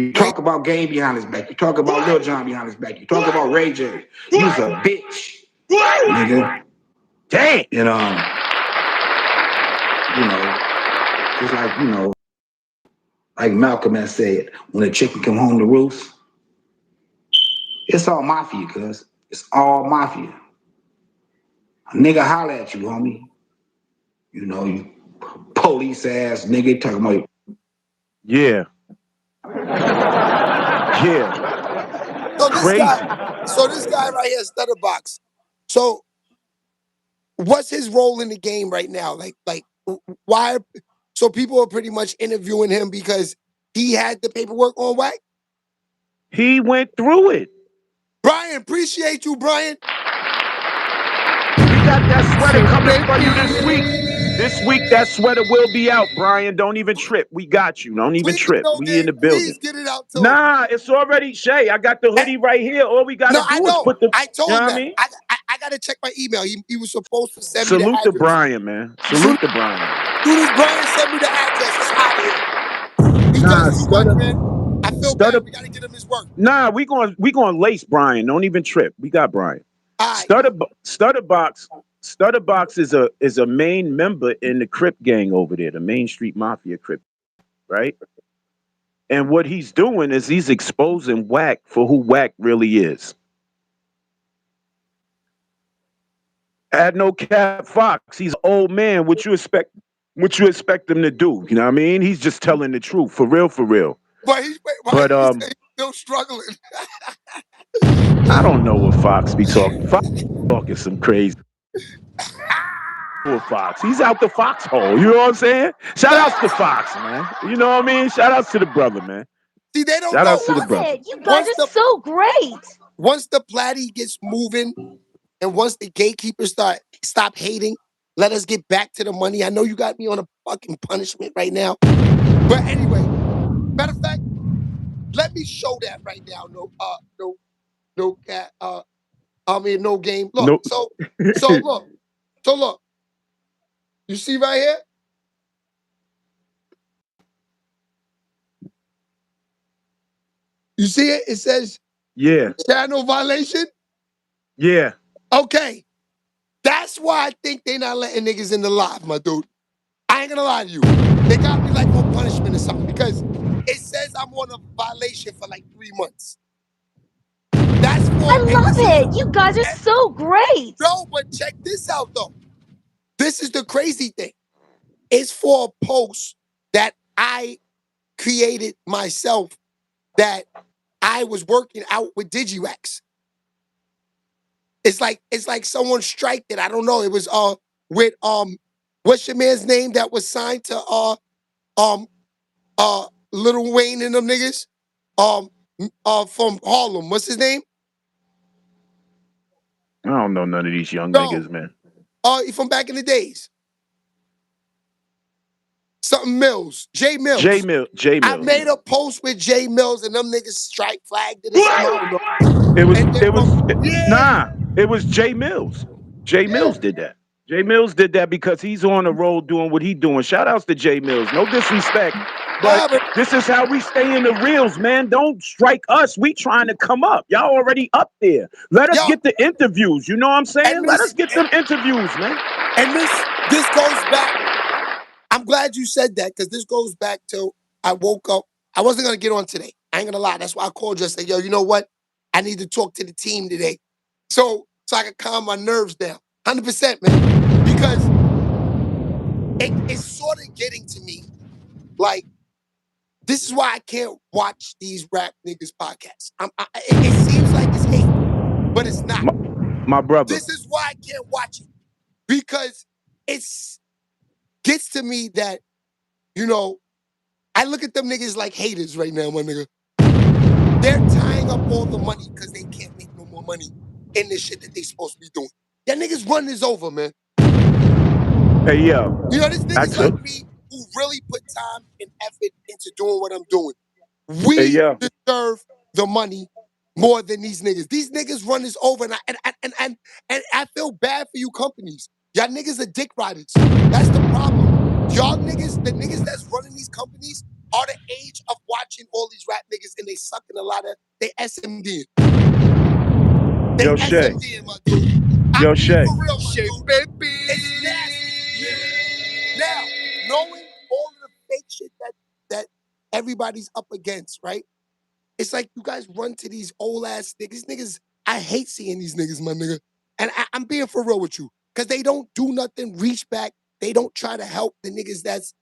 Wait, talk about Game behind his back. You talk about Lil Jon behind his back. You talk about Ray J. You's a bitch, nigga. Damn. And you know, just like like Malcolm has said, when a chicken come home to roost, it's all mafia, cuz. It's all mafia. A nigga holler at you, homie. You know, you police ass nigga talking about. Yeah. Yeah. so this guy, Crazy. so this guy right here, Stutterbox. So what's his role in the game right now? Why? So people are pretty much interviewing him because he had the paperwork on Wack. He went through it. Brian, appreciate you, Brian. We got that sweater So coming thank for you this you. week. This week that sweater will be out, Brian. Don't even trip. We got you. Don't even Please, trip. no We in game. the building. Please get it out to him. Nah, it's already Shay. I got the Eh, hoodie right here. All we No, gotta I do is know. put the, I you know told him what I that. mean? I got to check my email. He was supposed to send me the Salute to address. Brian, man. Soon, Salute to Brian. soon as Brian sent me the address, it's out of here. He Nah, does too much, man. I feel bad. stutter. We got to get him his work. Nah, we going lace Brian. Don't even trip. We got Brian. All right. Stutterbox is a main member in the Crip gang over there, the Main Street Mafia Crip, right? And what he's doing is he's exposing Wack for who Wack really is. Add no cap Fox. He's an old man. What you expect? What you expect him to do? You know what I mean? He's just telling the truth, for real, for real. But But he's still struggling. I don't know what Fox be talking. Fox talking some crazy with Fox. He's out the foxhole. You know what I'm saying? Shout outs to Fox, man. You know what I mean? Shout outs to the brother, man. See, they don't Shout know. outs to the brother. You guys Once are the so great. once the platy gets moving, and once the gatekeepers stop hating, let us get back to the money. I know you got me on a fucking punishment right now, but anyway, matter of fact, let me show that right now. No cat. No game. Look, No. so look. You see right here? You see it? It says Yeah. channel violation. Yeah. Okay, that's why I think they not letting niggas in the live, my dude. I ain't gonna lie to you. They got me like on punishment or something because it says I'm on a violation for like 3 months. That's for, I and love this is, it. You guys are so great. no, but check this out though. This is the crazy thing. It's for a post that I created myself that I was working out with DigiWax. It's like someone striked it. I don't know. It was with what's your man's name that was signed to um Lil Wayne and them niggas? From Harlem. What's his name? I don't know none of these young No. niggas, man. From back in the days. Something Mills. J J Mills. Mill, J I Mills. made a post with J Mills and them niggas strike flagged it or something. I don't know. It was And then it was yeah, nah. It was J Mills. J yeah. Mills did that. J Mills did that because he's on the road doing what he doing. Shout outs to J Mills. No disrespect, but Whatever. this is how we stay in the reels, man. Don't strike us. We trying to come up. Y'all already up there. Let us Yo, get the interviews. You know what I'm saying? and Let us this get them interviews, man. and this goes back. I'm glad you said that because this goes back to I woke up. I wasn't gonna get on today. I ain't gonna lie. That's why I called you and said, yo, you know what? I need to talk to the team today. So I can calm my nerves down. 100%, man. Because it's sort of getting to me. Like, this is why I can't watch these rap niggas podcasts. It seems like it's hate, but it's not. My brother. This is why I can't watch it. Because it's gets to me that, you know, I look at them niggas like haters right now, my nigga. They're tying up all the money because they can't make no more money in this shit that they supposed to be doing. That niggas run is over, man. Hey yo, You know, this I niggas took. like me who really put time and effort into doing what I'm doing. Hey We yo, deserve the money more than these niggas. These niggas run this over, and I feel bad for you companies. Y'all niggas are dick riders. That's the problem. Y'all niggas, the niggas that's running these companies are the age of watching all these rap niggas, and they sucking a lot of they SMD. They yo Shay, SMD, my dude. I'm yo being Shay. for real, my dude. It's nasty. Now, knowing all of the fake shit that everybody's up against, right? It's like you guys run to these old ass niggas. These niggas, I hate seeing these niggas, my nigga. And I'm being for real with you. Cause they don't do nothing, reach back. They don't try to help the niggas that's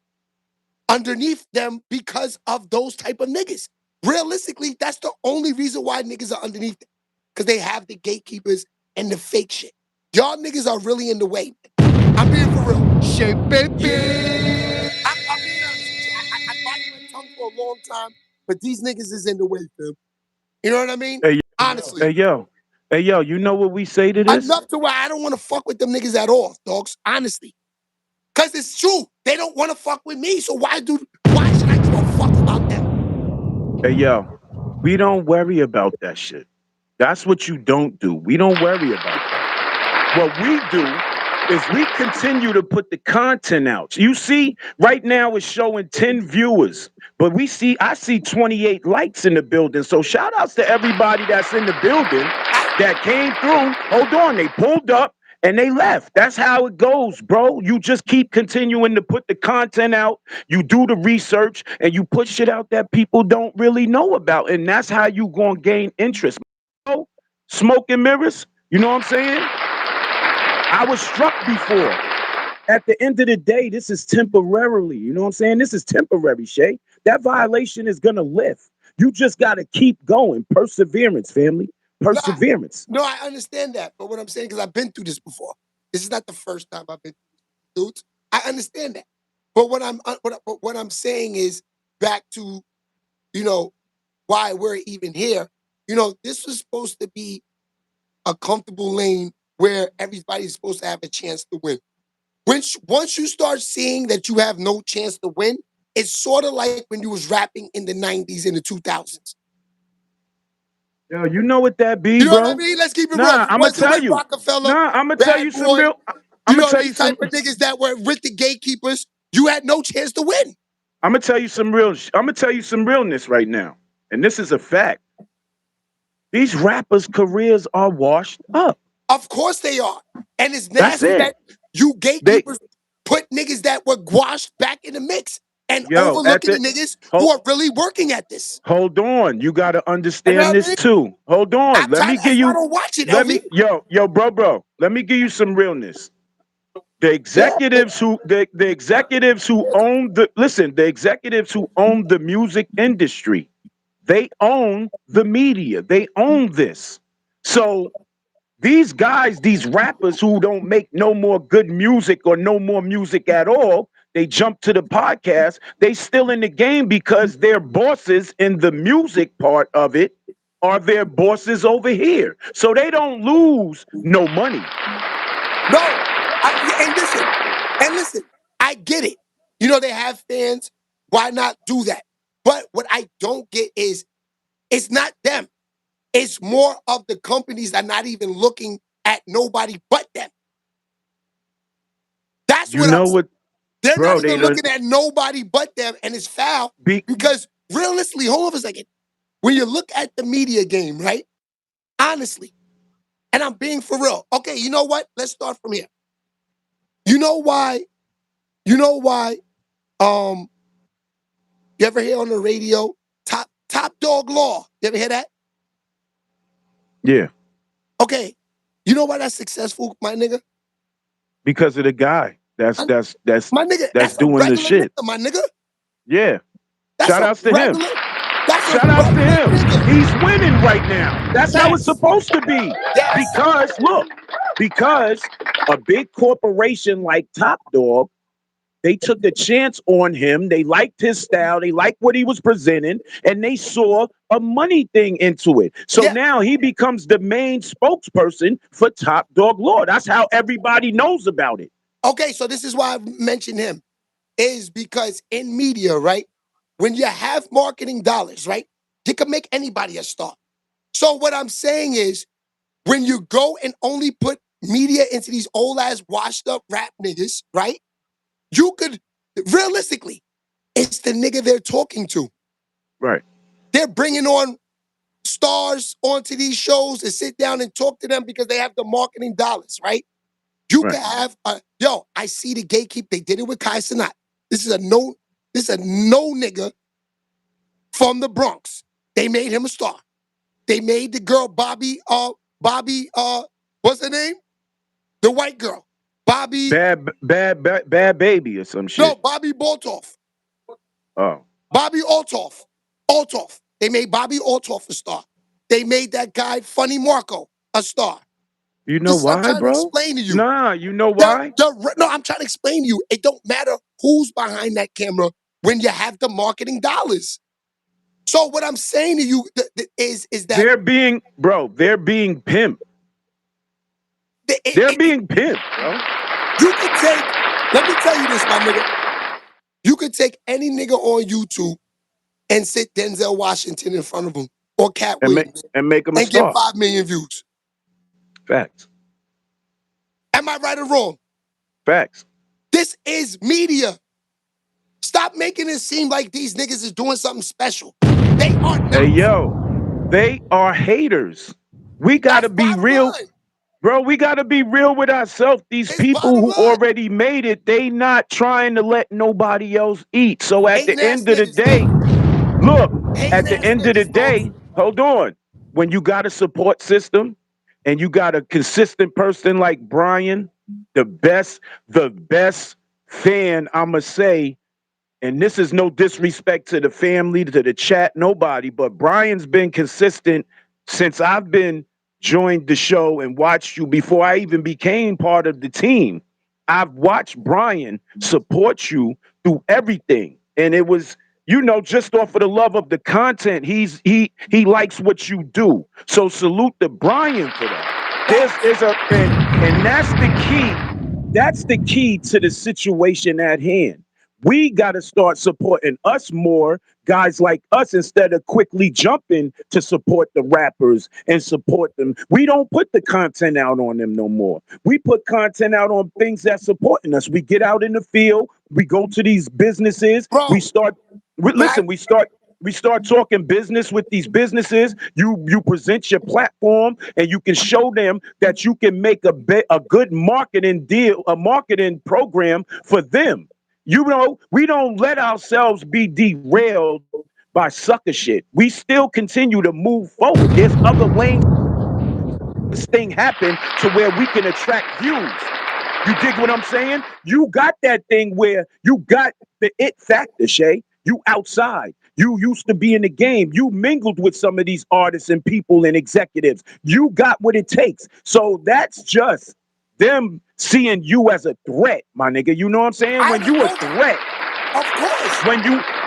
underneath them because of those type of niggas. Realistically, that's the only reason why niggas are underneath them. Cause they have the gatekeepers and the fake shit. Y'all niggas are really in the way. I'm being for real. Shit, baby. I'm being honest with you. I bite my tongue for a long time, but these niggas is in the way, fam. You know what I mean? Hey, Honestly. hey yo, hey yo. You know what we say to this? Enough to where I don't want to fuck with them niggas at all, dogs. Honestly. Cause it's true. They don't want to fuck with me. So why should I give a fuck about them? Hey yo, we don't worry about that shit. That's what you don't do. We don't worry about that. What we do is we continue to put the content out. You see, right now it's showing 10 viewers, but I see 28 likes in the building. So shout outs to everybody that's in the building that came through. Hold on, they pulled up and they left. That's how it goes, bro. You just keep continuing to put the content out. You do the research and you put shit out that people don't really know about. And that's how you gonna gain interest. Smoke and mirrors, you know what I'm saying? I was struck before. At the end of the day, this is temporarily. You know what I'm saying? This is temporary, Shay. That violation is gonna lift. You just gotta keep going. Perseverance, family. No, Perseverance. no, I understand that. But what I'm saying, because I've been through this before. This is not the first time I've been through this, dudes. I understand that. But what I'm saying is back to, you know, why we're even here. You know, this was supposed to be a comfortable lane where everybody's supposed to have a chance to win. Once you start seeing that you have no chance to win, it's sort of like when you was rapping in the 90s and the 2000s. Yo, you know what that be, You know what I bro? mean? Let's keep it real. Nah, You I'ma wasn't tell with you. Rockefeller, Nah, I'ma tell Bad you some Boy, real. you I'ma know, tell you these type some. of niggas that were with the gatekeepers. You had no chance to win. I'm gonna tell you some real. I'm gonna tell you some realness right now, and this is a fact. These rappers' careers are washed up. Of course they are. And it's That's nasty it. that you They gatekeepers put niggas that were washed back in the mix and yo at overlooking the the niggas who hold, are really working at this. hold on. You gotta You know understand what I this mean? too. Hold on. Let me give That's why I you. don't watch it, Let LV. me bro. Let me give you some realness. Yeah. The executives who own the listen. The executives who own the music industry They own the media. They own this. So these guys, these rappers who don't make no more good music or no more music at all, they jump to the podcast. They still in the game because their bosses in the music part of it are their bosses over here. So they don't lose no money. No, and listen, I get it. You know, they have fans. Why not do that? But what I don't get is it's not them. It's more of the companies that are not even looking at nobody but them. That's You what I'm know saying. what, They're not bro? They even done looking at nobody but them, and it's foul be because realistically, hold on a second. When you look at the media game, right? Honestly, and I'm being for real. Okay, you know what? Let's start from here. You know why? You know why? Um, you ever hear on the radio top dog law? You ever hear that? yeah, Okay. You know why that's successful, my nigga? because of the guy My, that's my nigga, that's that's a doing the regular nigga, shit. my nigga. Yeah. That's Shout a outs to him. regular, that's a Shout outs to regular him. nigga. He's winning right now. That's how it's Yes. supposed to be. Yes. Because a big corporation like Top Dog, they took a chance on him. They liked his style. They liked what he was presenting, and they saw a money thing into it. So Yeah. now he becomes the main spokesperson for Top Dog Law. That's how everybody knows about it. Okay, so this is why I mentioned him. Is because in media, right? When you have marketing dollars, right? You can make anybody a star. So what I'm saying is when you go and only put media into these old ass washed up rap niggas, right? You could realistically, it's the nigga they're talking to. Right. They're bringing on stars onto these shows and sit down and talk to them because they have the marketing dollars, right? You Right. could have I see the gatekeep. They did it with Kai Cenat. This is a no nigga from the Bronx. They made him a star. They made the girl Bobby, what's her name? The white girl. Bobby, Bad baby or some no, shit. Bobby Boltoff. Oh. Bobby Altoff. Altoff. They made Bobby Altoff a star. They made that guy Funny Marco a star. You know This is what I'm why, trying to bro? explain to you. Nah, you know why? No, I'm trying to explain to you. It don't matter who's behind that camera when you have the marketing dollars. So what I'm saying to you is that They're being pimped. They're being pimped, bro. you could take, let me tell you this, my nigga. You could take any nigga on YouTube and sit Denzel Washington in front of him or Cat Williams And make them a and get star. 5 million views. Facts. Am I right or wrong? Facts. This is media. Stop making it seem like these niggas is doing something special. They are not. Hey, yo, they are haters. We gotta That's be bottom real, line. bro. We gotta be real with ourselves. These It's people bottom who line. already made it, they not trying to let nobody else eat. So at Hating the ass end of the niggas. day, look, Hating at the ass end of the niggas, folks. day, hold on. When you got a support system and you got a consistent person like Brian, the best fan, I'ma say, and this is no disrespect to the family, to the chat, nobody, but Brian's been consistent since I've been joined the show and watched you before I even became part of the team. I've watched Brian support you through everything. And it was, just off of the love of the content, he likes what you do. So salute to Brian for that. And that's the key. That's the key to the situation at hand. We got to start supporting us more, guys like us, instead of quickly jumping to support the rappers and support them. We don't put the content out on them no more. We put content out on things that's supporting us. We get out in the field, we go to these businesses, Bro, listen, we start talking business with these businesses. You present your platform and you can show them that you can make a good marketing deal, a marketing program for them. We don't let ourselves be derailed by sucker shit. We still continue to move forward. There's other lanes this thing happen to where we can attract views. You dig what I'm saying? You got that thing where you got the it factor, Shay. You outside. You used to be in the game. You mingled with some of these artists and people and executives. You got what it takes. So that's just them seeing you as a threat, my nigga. You know what I'm saying? I When didn't you a know that. threat, Of course.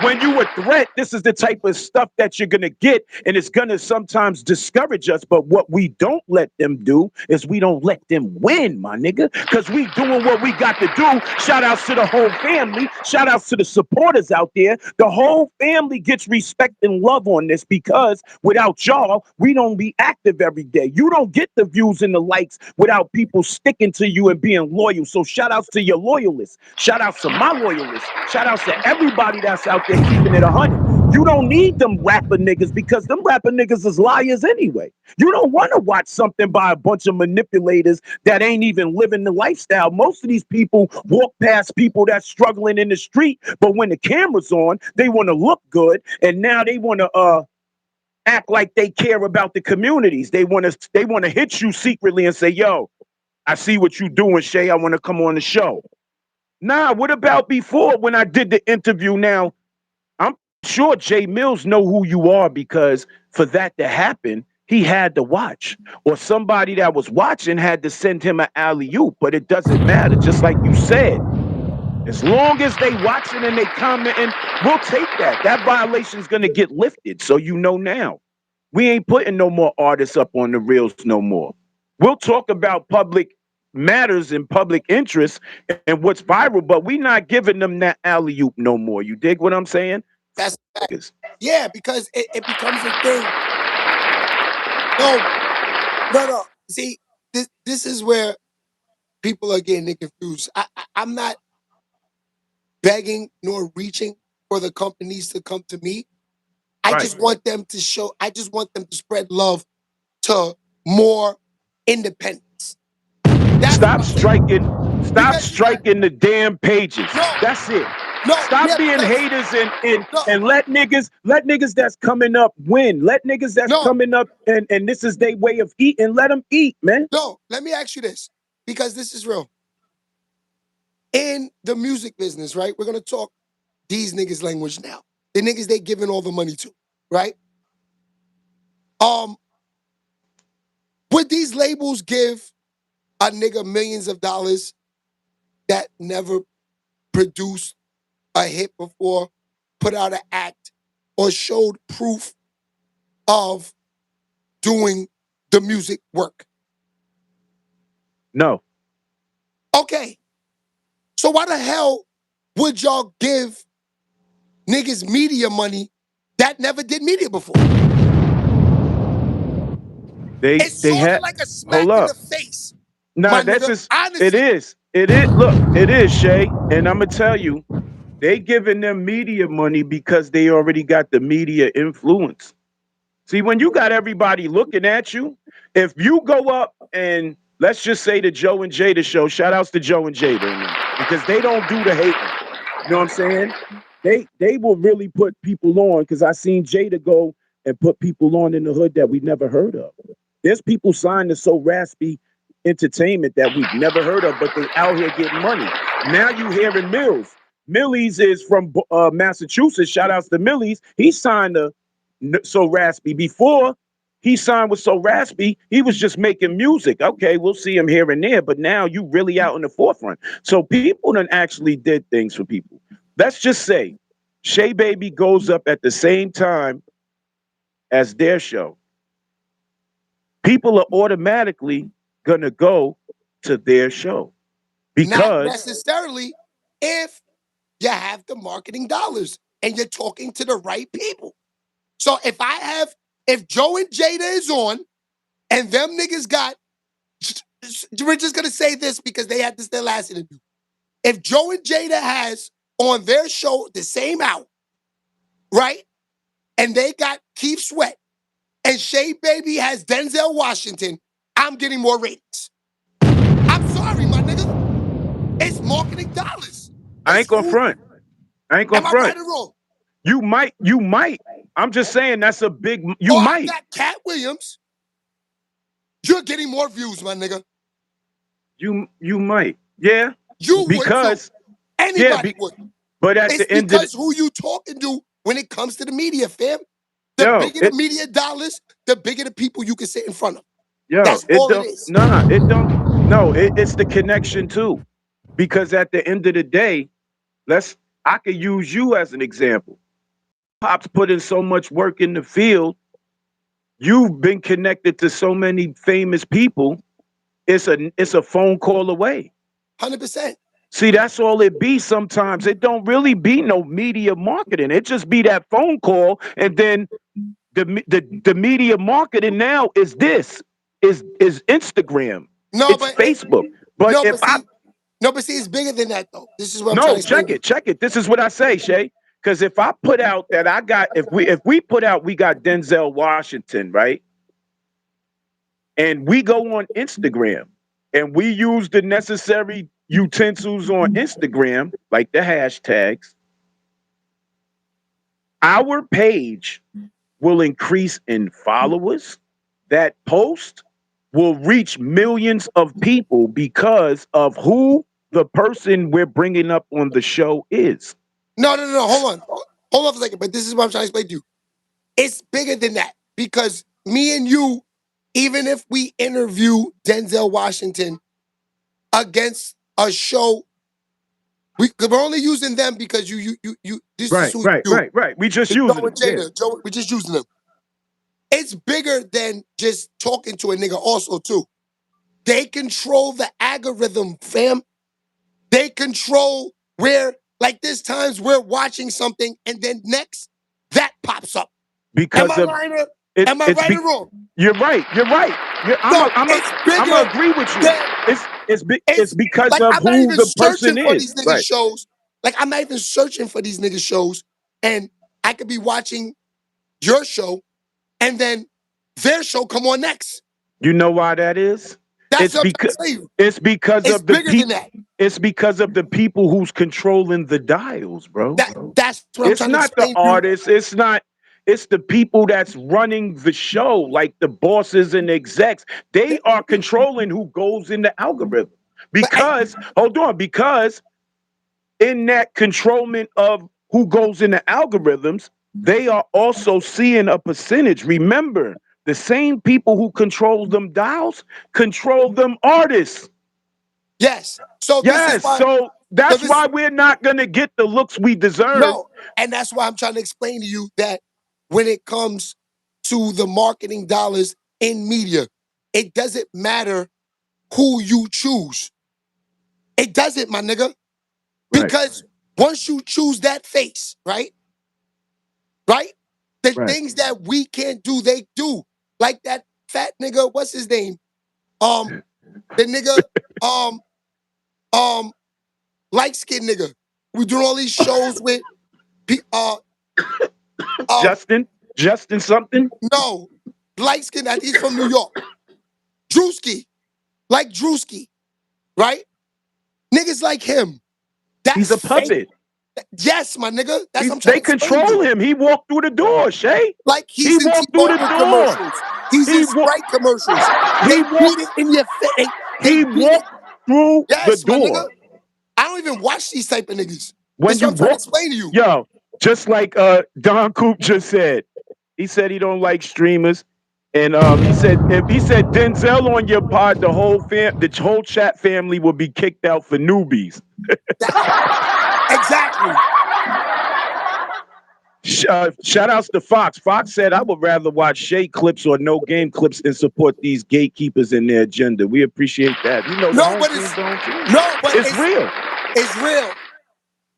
when you a threat, this is the type of stuff that you're gonna get, and it's gonna sometimes discourage us. But what we don't let them do is we don't let them win, my nigga, because we doing what we got to do. Shout outs to the whole family. Shout outs to the supporters out there. The whole family gets respect and love on this because without y'all, we don't be active every day. You don't get the views and the likes without people sticking to you and being loyal. So shout outs to your loyalists. Shout outs to my loyalists. Shout outs to everybody that's out there keeping it 100. You don't need them rapper niggas because them rapper niggas is liars anyway. You don't want to watch something by a bunch of manipulators that ain't even living the lifestyle. Most of these people walk past people that's struggling in the street, but when the camera's on, they want to look good, and now they want to act like they care about the communities. They want to hit you secretly and say, "Yo, I see what you doing, Shay. I want to come on the show." Nah, what about before when I did the interview? Now, I'm sure Jay Mills know who you are because for that to happen, he had to watch. Or somebody that was watching had to send him an alley-oop, but it doesn't matter. Just like you said, as long as they watching and they commenting, we'll take that. That violation's gonna get lifted. So you know now. We ain't putting no more artists up on the reels no more. We'll talk about public matters and public interest and what's viral, but we not giving them that alley oop no more. You dig what I'm saying? That's yeah, because it becomes a thing. No. See, this is where people are getting confused. I'm not begging nor reaching for the companies to come to me. I just want them to show. I just want them to spread love to more independents. Stop striking the damn pages. That's it. Stop being haters and let niggas that's coming up win. Let niggas that's coming up and this is their way of eating. Let them eat, man. No, let me ask you this, because this is real. In the music business, right? We're gonna talk these niggas' language now. The niggas they giving all the money to, right? Would these labels give a nigga millions of dollars that never produced a hit before, put out an act, or showed proof of doing the music work? No. Okay. So why the hell would y'all give niggas media money that never did media before? It's sort of like a smack in the face. Nah, that's just it is. It is. Look, it is, Shay. And I'm gonna tell you, they giving them media money because they already got the media influence. See, when you got everybody looking at you, if you go up and let's just say the Joe and Jada show, shout outs to Joe and Jada, because they don't do the hating. You know what I'm saying? They will really put people on, because I seen Jada go and put people on in the hood that we never heard of. There's people signed to So Raspy Entertainment that we've never heard of, but they out here getting money. Now you hearing Mills. Millie's is from Massachusetts. Shout outs to Millie's. He signed to So Raspy. Before he signed with So Raspy, he was just making music. Okay, we'll see him here and there, but now you really out in the forefront. So people done actually did things for people. Let's just say Shay Baby goes up at the same time as their show. People are automatically gonna go to their show because not necessarily if you have the marketing dollars and you're talking to the right people. So if Joe and Jada is on and them niggas got, we're just gonna say this because they had this their last interview. If Joe and Jada has on their show the same hour, right? And they got Keith Sweat and Shay Baby has Denzel Washington, I'm getting more ratings. I'm sorry, my nigga. It's marketing dollars. I ain't gonna front. Am I right or wrong? You might. I'm just saying that's a big. I got Cat Williams. You're getting more views, my nigga. You might, yeah. You would too. Anybody would. But at It's the end of because who you talking to when it comes to the media, fam. The yo, bigger the media dollars, the bigger the people you can sit in front of. yo, That's it all it don't is. it don't it's the connection too. Because at the end of the day, I could use you as an example. Pop's put in so much work in the field. You've been connected to so many famous people. It's a phone call away. 100%. See, that's all it be sometimes. It don't really be no media marketing. It just be that phone call, and then the media marketing now is this is Instagram. No, It's but Facebook. But no, if but I see, no, but see, it's bigger than that though. This is what I'm trying to no, explain to you. check it. This is what I say, Shay. Because if I put out that I got if we put out we got Denzel Washington, right? And we go on Instagram and we use the necessary utensils on Instagram, like the hashtags, our page will increase in followers. That post will reach millions of people because of who the person we're bringing up on the show is. No. Hold on for a second. But this is what I'm trying to explain to you. It's bigger than that because me and you, even if we interview Denzel Washington against a show, we're only using them because you. This is Right, who right, you. right, right. We just It's Joe using and them. Yeah. Jada. Joe, we're just using them. It's bigger than just talking to a nigga. Also, too, they control the algorithm, fam. They control where, like, there's times we're watching something and then next that pops up. Am Because I of right or it, am I it's right be, or wrong? you're right. You're right. So it's I'm bigger a agree with you. than It's it's because like of I'm not who even the searching person for is. these niggas Right. shows. Like I'm not even searching for these niggas shows, and I could be watching your show, and then their show come on next. You know why that is? That's It's what I'm trying because to tell you. it's because It's of the bigger than people. that. It's because of the people who's controlling the dials, bro. That's what I'm It's trying to not the explain to you. artists. It's not. It's the people that's running the show, like the bosses and execs. They are controlling who goes in the algorithm. But I, Hold on, because in that controlment of who goes in the algorithms, they are also seeing a percentage. Remember, the same people who control them dials control them artists. yes. So this is Yes, why. so So that's this why we're not gonna get the looks we deserve. no, and that's why I'm trying to explain to you that when it comes to the marketing dollars in media, it doesn't matter who you choose. It doesn't, my nigga. Right, Because once you choose that face, right? Right? The right. things that we can't do, they do. Like that fat nigga, what's his name? Um, the nigga, um, um, light skinned nigga. We doing all these shows with um, Justin something. no, light skinned, he's from New York. Drewski, like Drewski, right? Niggas like him. He's That's a fake. puppet. Yes, my nigga. That's what I'm trying They to explain to control you. him. He walked through the door, Shay. Like He he's in walked through the T-Mobile door. commercials. He's in He wa- Sprite commercials. he They beat walked it in your face. They he beat it. walked through the Yes, my nigga. door. I don't even watch these type of niggas. When That's what you I'm trying to walk, explain to you. yo, just like Don Coop just said. He said he don't like streamers. And he said if he said Denzel on your pod, the whole chat family will be kicked out for newbies. Exactly. Shout outs to Fox. Fox said I would rather watch Shea clips or no game clips than support these gatekeepers in their agenda. We appreciate that. You know the No, home but team it's don't too. no, but It's real. it's real.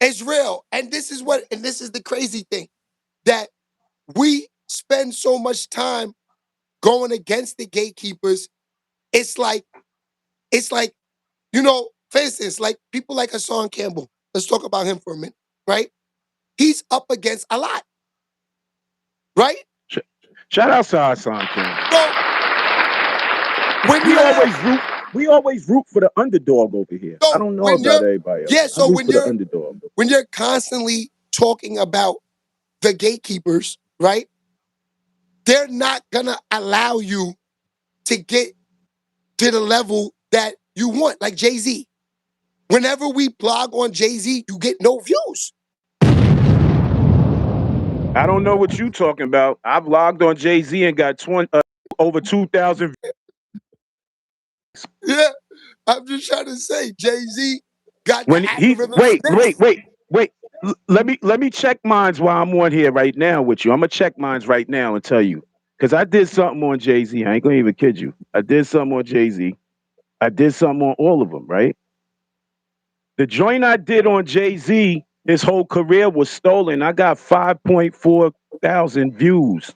It's real. And this is the crazy thing that we spend so much time going against the gatekeepers. It's like, you know, for instance, like people like Hassan Campbell. Let's talk about him for a minute, right? He's up against a lot, right? Shout out to Hassan Campbell. So when We you have, always root for the underdog over here. I so don't know when about you're, everybody else. yeah, I so root for the underdog. when you're constantly talking about the gatekeepers, right? They're not gonna allow you to get to the level that you want, like Jay-Z. Whenever we blog on Jay-Z, you get no views. I don't know what you talking about. I've logged on Jay-Z and got over 2,000. Yeah, I'm just trying to say, Jay-Z got the When he algorithm wait, wait, spinning. wait, wait. Let me check mines while I'm on here right now with you. I'm gonna check mines right now and tell you. Cause I did something on Jay-Z. I ain't gonna even kid you. I did something on Jay-Z. I did something on all of them, right? The joint I did on Jay-Z, his whole career was stolen. I got 5.4 thousand views.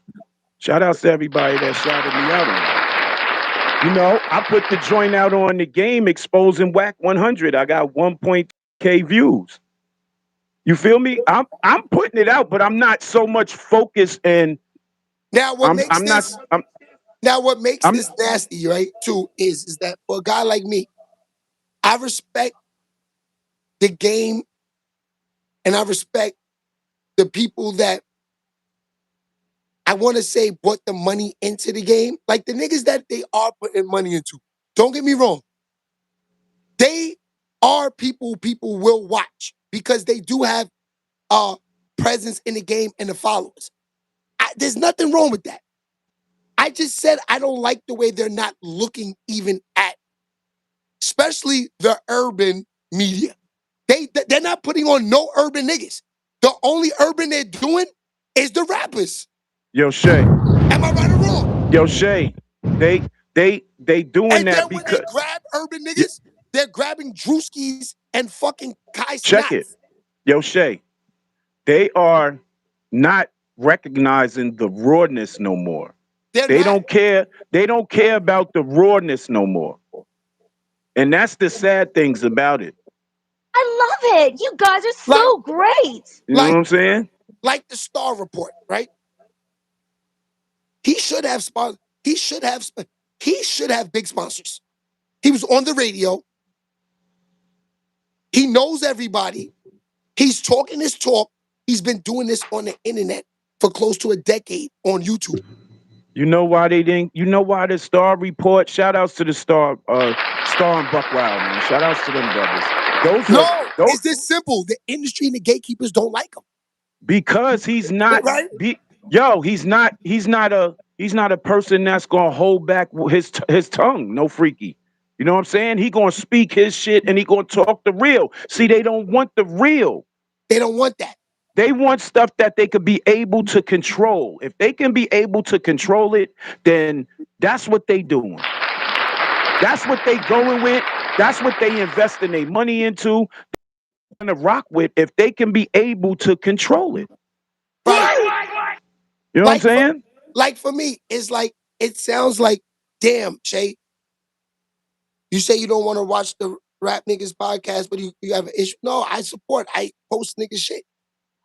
Shout outs to everybody that shouted me out on that. You know, I put the joint out on the game exposing Wack 100. I got 1.k views. You feel me? I'm putting it out, but I'm not so much focused and Now, what makes I'm not this I'm now what makes I'm this nasty, right? Too is that for a guy like me, I respect the game and I respect the people that I want to say put the money into the game. Like the niggas that they are putting money into. Don't get me wrong. They are people will watch because they do have presence in the game and the followers. There's nothing wrong with that. I just said I don't like the way they're not looking even at, especially the urban media. They're not putting on no urban niggas. The only urban they're doing is the rappers. Yo Shay. Am I right or wrong? Yo Shay. They doing And then that when they because grab urban y- niggas, they're grabbing Drewskis and fucking Kai check it. Snots. Yo Shay. They are not recognizing the rawness no more. They're They not. don't care. They don't care about the rawness no more. And that's the sad things about it. I love it. You guys are Like, so great. You know what like, I'm saying? like the Star Report, right? He should have sponsors. He should have big sponsors. He was on the radio. He knows everybody. He's talking his talk. He's been doing this on the internet for close to a decade on YouTube. You know why they didn't? You know why the Star Report? Shout outs to the Star and Buckwild, man. Shout outs to them brothers. Those are No, those it's this simple. The industry and the gatekeepers don't like him. because he's not Right? he's not a person that's gonna hold back his tongue. No freaky. You know what I'm saying? He gonna speak his shit and he gonna talk the real. See, they don't want the real. They don't want that. They want stuff that they could be able to control. If they can be able to control it, then that's what they doing. That's what they going with. That's what they investing their money into. They're gonna rock with if they can be able to control it. Right. You know what I'm Like for, saying? like for me, it's like it sounds like, damn, Shay, you say you don't want to watch the rap niggas podcast, but you have an issue. No, I support. I post nigga shit.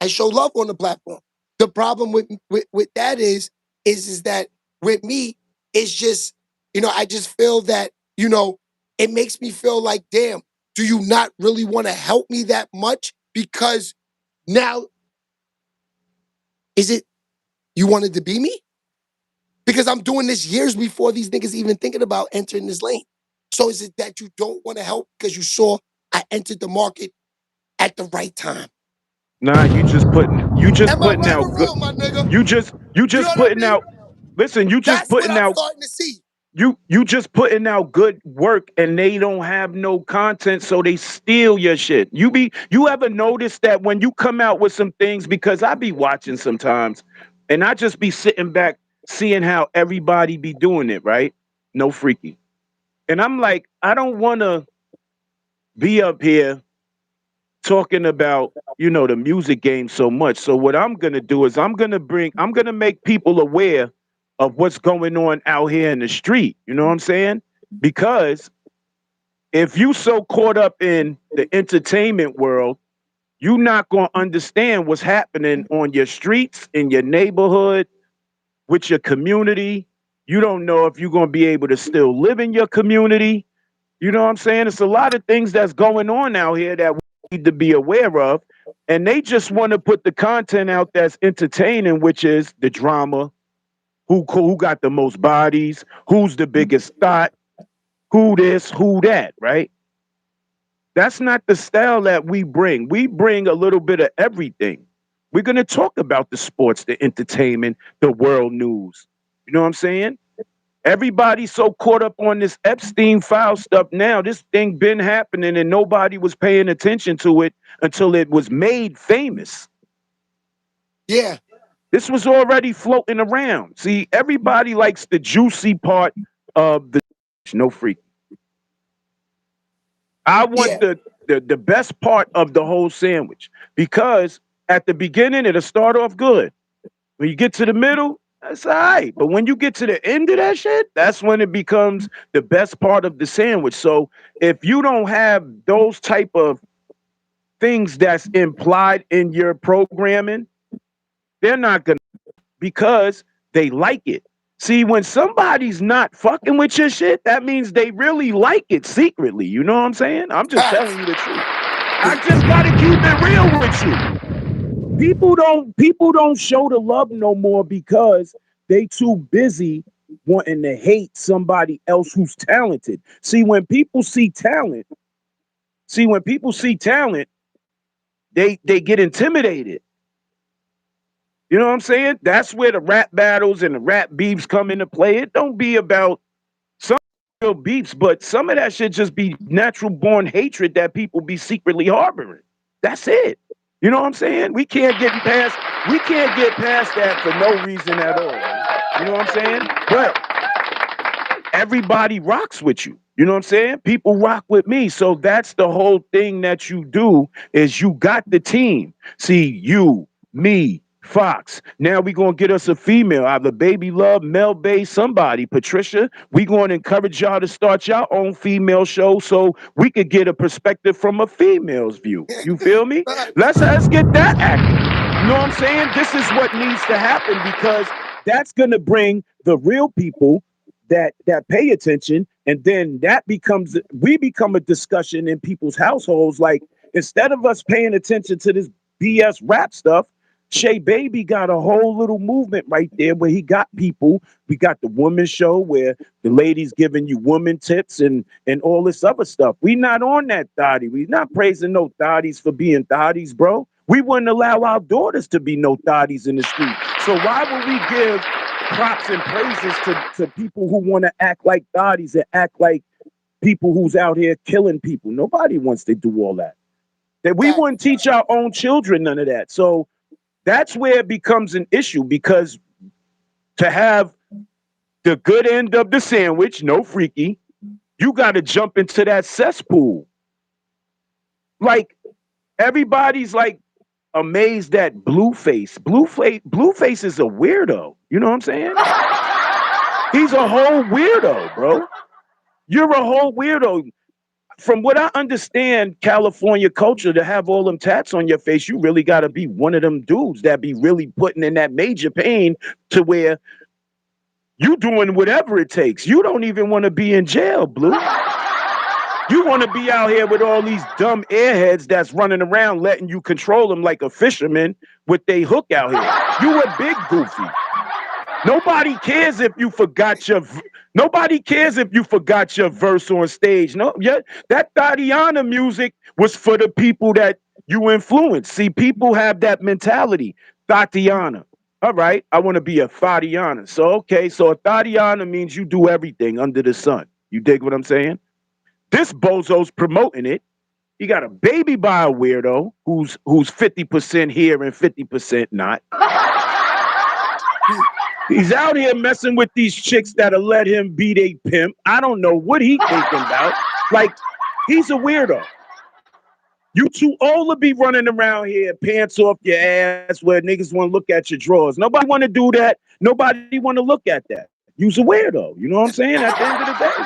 I show love on the platform. The problem with that is that with me, it's just, I just feel that, it makes me feel like, damn, do you not really want to help me that much? Because now, is it you wanted to be me? Because I'm doing this years before these niggas even thinking about entering this lane. So is it that you don't want to help because you saw I entered the market at the right time? Nah, you just Am I putting right out or good. wrong, my nigga? You You know just what I putting mean? out. Listen, you just That's what putting I'm out. starting to see. You just putting out good work and they don't have no content, so they steal your shit. You ever notice that when you come out with some things, because I be watching sometimes and I just be sitting back seeing how everybody be doing it, right? No freaky. And I'm like, I don't wanna be up here talking about, the music game so much. So what I'm gonna do is I'm gonna make people aware of what's going on out here in the street. You know what I'm saying? Because if you so caught up in the entertainment world, you're not gonna understand what's happening on your streets, in your neighborhood, with your community. You don't know if you're gonna be able to still live in your community. You know what I'm saying? It's a lot of things that's going on out here that we need to be aware of. And they just want to put the content out that's entertaining, which is the drama, who got the most bodies, who's the biggest thought, who this, who that, right? That's not the style that we bring. We bring a little bit of everything. We're going to talk about the sports, the entertainment, the world news. You know what I'm saying? Everybody's so caught up on this Epstein file stuff now. This thing been happening and nobody was paying attention to it until it was made famous. Yeah. This was already floating around. See, everybody likes the juicy part of the no freak. I want Yeah. the best part of the whole sandwich because at the beginning it'll start off good. When you get to the middle, that's all right. But when you get to the end of that shit, that's when it becomes the best part of the sandwich. So if you don't have those type of things that's implied in your programming, they're not gonna because they like it. See, when somebody's not fucking with your shit, that means they really like it secretly. You know what I'm saying? I'm just Facts. telling you the truth. I just gotta keep it real with you. People don't show the love no more because they too busy wanting to hate somebody else who's talented. When people see talent, they get intimidated. You know what I'm saying? That's where the rap battles and the rap beefs come into play. It don't be about some real beefs, but some of that should just be natural born hatred that people be secretly harboring. That's it. You know what I'm saying? We can't get past that for no reason at all. Man. You know what I'm saying? But everybody rocks with you. You know what I'm saying? People rock with me. So that's the whole thing that you do is you got the team. See, you, me, Fox. Now we gonna get us a female, either Baby Love, Mel Bay, somebody, Patricia. We gonna encourage y'all to start your own female show so we could get a perspective from a female's view. You feel me? Let's get that active. You know what I'm saying? This is what needs to happen because that's gonna bring the real people that pay attention, and then we become a discussion in people's households. Like instead of us paying attention to this BS rap stuff, Shay Baby got a whole little movement right there where he got people. We got the woman show where the ladies giving you woman tips and all this other stuff. We not on that thotty. We not praising no thotties for being thotties, bro. We wouldn't allow our daughters to be no thotties in the street. So why would we give props and praises to people who want to act like thotties and act like people who's out here killing people? Nobody wants to do all that. That we Facts. wouldn't teach our own children none of that. So that's where it becomes an issue because to have the good end of the sandwich, no freaky, you got to jump into that cesspool. Like everybody's like amazed at Blueface. Blueface is a weirdo. You know what I'm saying? He's a whole weirdo, bro. You're a whole weirdo. From what I understand, California culture, to have all them tats on your face, you really got to be one of them dudes that be really putting in that major pain to where you doing whatever it takes. You don't even want to be in jail, Blue. You want to be out here with all these dumb airheads that's running around letting you control them like a fisherman with they hook out here. You a big goofy. Nobody cares if you forgot your verse on stage. No, yeah, that Tatiana music was for the people that you influence. See, people have that mentality. Tatiana. All right, I want to be a Tatiana. So okay, so a Tatiana means you do everything under the sun. You dig what I'm saying? This bozo's promoting it. You got a baby by a weirdo who's 50% here and 50% not. He's out here messing with these chicks that'll let him be they pimp. I don't know what he thinking about. Like, he's a weirdo. You too old to be running around here, pants off your ass, where niggas want to look at your drawers. Nobody want to do that. Nobody want to look at that. You's a weirdo. You know what I'm saying? At the end of the day.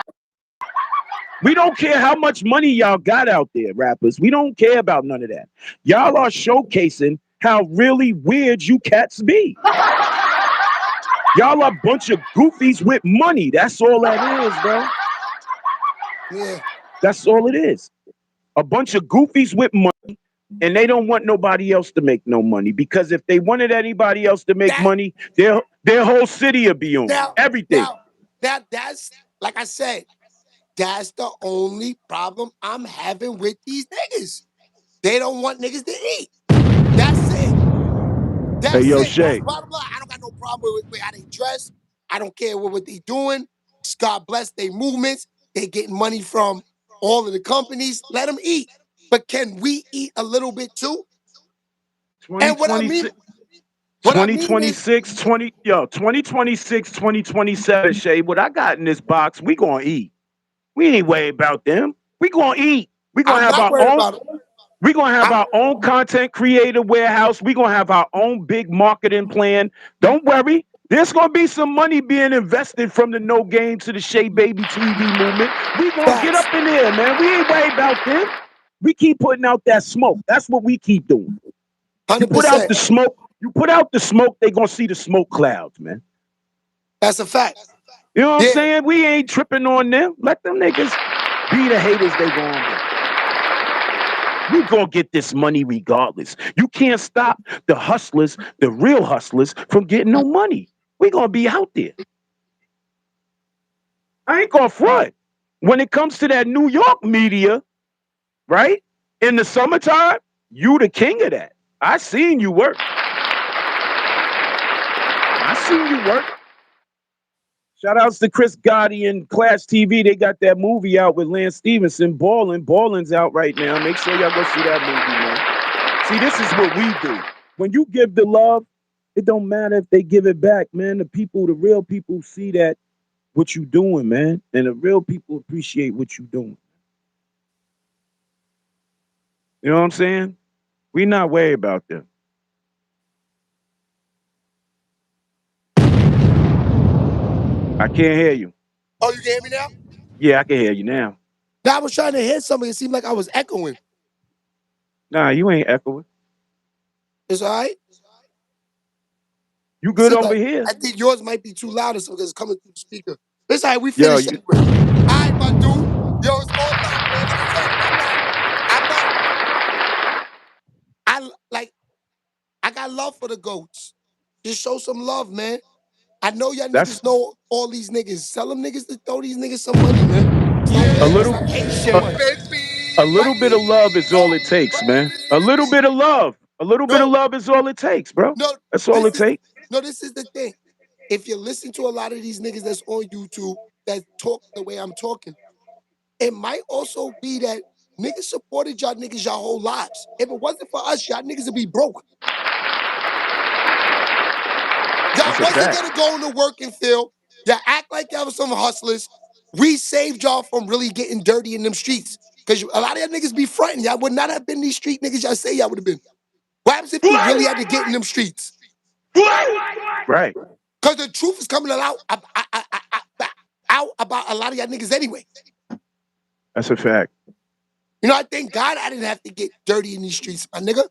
We don't care how much money y'all got out there, rappers. We don't care about none of that. Y'all are showcasing how really weird you cats be. Y'all are a bunch of goofies with money. That's all that is, bro. Yeah. That's all it is. A bunch of goofies with money, and they don't want nobody else to make no money. Because if they wanted anybody else to make money, their whole city would be on everything. That's like I said, that's the only problem I'm having with these niggas. They don't want niggas to eat. That's it. That's yo, it. That's Shay. bottom line. I don't got no problem with how they dress. I don't care what they doing. God bless their movements. They getting money from all of the companies. Let them eat. But can we eat a little bit too? And what I mean, 2026, what I mean is, 2026, 2027, Shay. What I got in this box, we gonna eat. We ain't worried about them. We gonna eat. We gonna I'm have not our worried own. about it. We're gonna have our own content creator warehouse. We're gonna have our own big marketing plan. Don't worry. There's gonna be some money being invested from the No Game to the Shea Baby TV movement. We gonna get Facts. up in there, man. We ain't worried about them. We keep putting out that smoke. That's what we keep doing. You put out 100%. the smoke. You put out the smoke. They gonna see the smoke clouds, man. That's a fact. You know what I'm Yeah. saying? We ain't tripping on them. Let them niggas be the haters they gonna be. We gonna get this money regardless. You can't stop the hustlers, the real hustlers, from getting no money. We gonna be out there. I ain't gonna front. When it comes to that New York media, right? In the summertime, you the king of that. I seen you work. I seen you work. Shout outs to Chris Gotti and Clash TV. They got that movie out with Lance Stevenson. Balling's out right now. Make sure y'all go see that movie, man. See, this is what we do. When you give the love, it don't matter if they give it back, man. The people, the real people see that what you doing, man. And the real people appreciate what you doing. You know what I'm saying? We not worried about them. I can't hear you. Oh, you can hear me now? Yeah, I can hear you now. Now I was trying to hear something. It seemed like I was echoing. Nah, you ain't echoing. It's all right? You good over Like, here. I think yours might be too loud or something because it's coming through the speaker. It's all right. We Yo, finished anyway. All right, my dude. Yo, it's all love, man. Like I said, I got love for the goats. Just show some love, man. I know y'all That's niggas know all these niggas. Tell them niggas to throw these niggas some money, man. a little, Stop hating so a, much. a little Right bit here. of love is all it takes, But man. this is A the little thing. bit of love. A little bit of No, love is all it takes, bro. no, That's all it this is takes. this is the thing. If you listen to a lot of these niggas that's on YouTube that talk the way I'm talking, it might also be that niggas supported y'all niggas y'all whole lives. If it wasn't for us, y'all niggas would be broke. Y'all That's a wasn't fact. gonna go into work and feel. Y'all act like y'all was some hustlers. We saved y'all from really getting dirty in them streets. Cause a lot of y'all niggas be fronting. Y'all would not have been these street niggas y'all say y'all would have been. What happens if you really had to get in them streets? Right. Cause the truth is coming out about a lot of y'all niggas anyway. That's a fact. You know, I thank God I didn't have to get dirty in these streets, my nigga.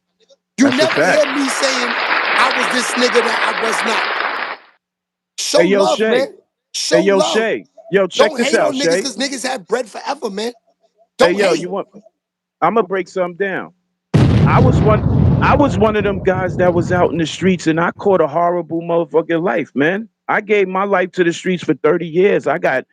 You That's a never hear fact. me saying I was this nigga that I was not. Show Hey, yo, love, Shay. man. Hey, Show yo, love. Shay. Yo, check Don't this hate out, on niggas Shay. because niggas have bread forever, man. Hey, Don't yo, hate. you want? I'm gonna break something down. I was one of them guys that was out in the streets and I caught a horrible motherfucking life, man. I gave my life to the streets for 30 years. I got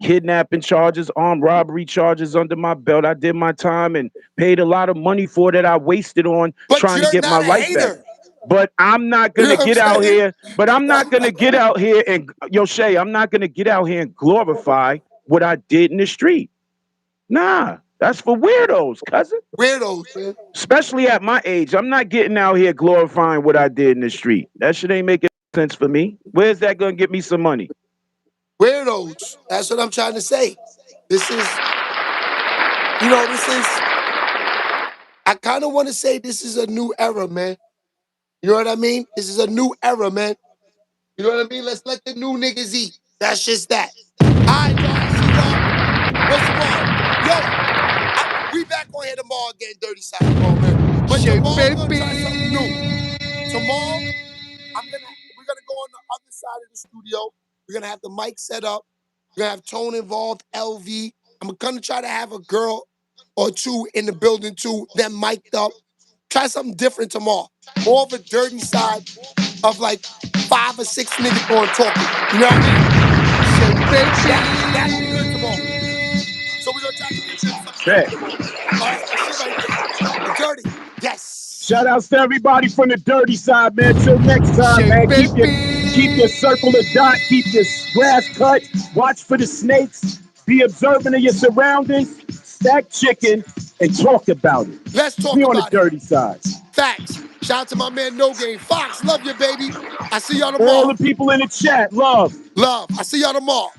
kidnapping charges, armed robbery charges under my belt. I did my time and paid a lot of money for it that I wasted on But trying to you're get my not a life back. hater. But I'm not You know gonna what I'm get out saying? here. But I'm not gonna get out here and yo Shay, I'm not gonna get out here and glorify what I did in the street. Nah, that's for weirdos, cousin. Weirdos, man. Especially at my age, I'm not getting out here glorifying what I did in the street. That shit ain't making sense for me. Where's that gonna get me some money? Weirdos. That's what I'm trying to say. This is, I kind of want to say this is a new era, man. You know what I mean? This is a new era, man. You know what I mean? Let's let the new niggas eat. That's just that. All right, y'all. I see y'all. What's tomorrow? Yo, we back on here tomorrow again, Dirty Side tomorrow, man. But tomorrow we're gonna try something new. Tomorrow, we're gonna go on the other side of the studio. We're gonna have the mic set up. We're gonna have Tone involved, LV. I'm gonna try to have a girl or two in the building too, then mic'd up. Try something different tomorrow. More of a dirty side of like 5 or 6 niggas on talking. You know what I mean? That'll be good tomorrow. So we're gonna try to give them something Bet. different tomorrow. All right, that shit right there. The dirty. Yes. Shout outs to everybody from the dirty side, man. Till next time, Shake, man. Keep baby. your circle of dot, keep your grass cut, watch for the snakes, be observant of your surroundings, stack chicken, and talk about it. Let's We talk on the about it. dirty side. Facts. Shout out to my man No Game. Fox, love you, baby. I see y'all All tomorrow. the people in the chat, love. Love. I see y'all tomorrow.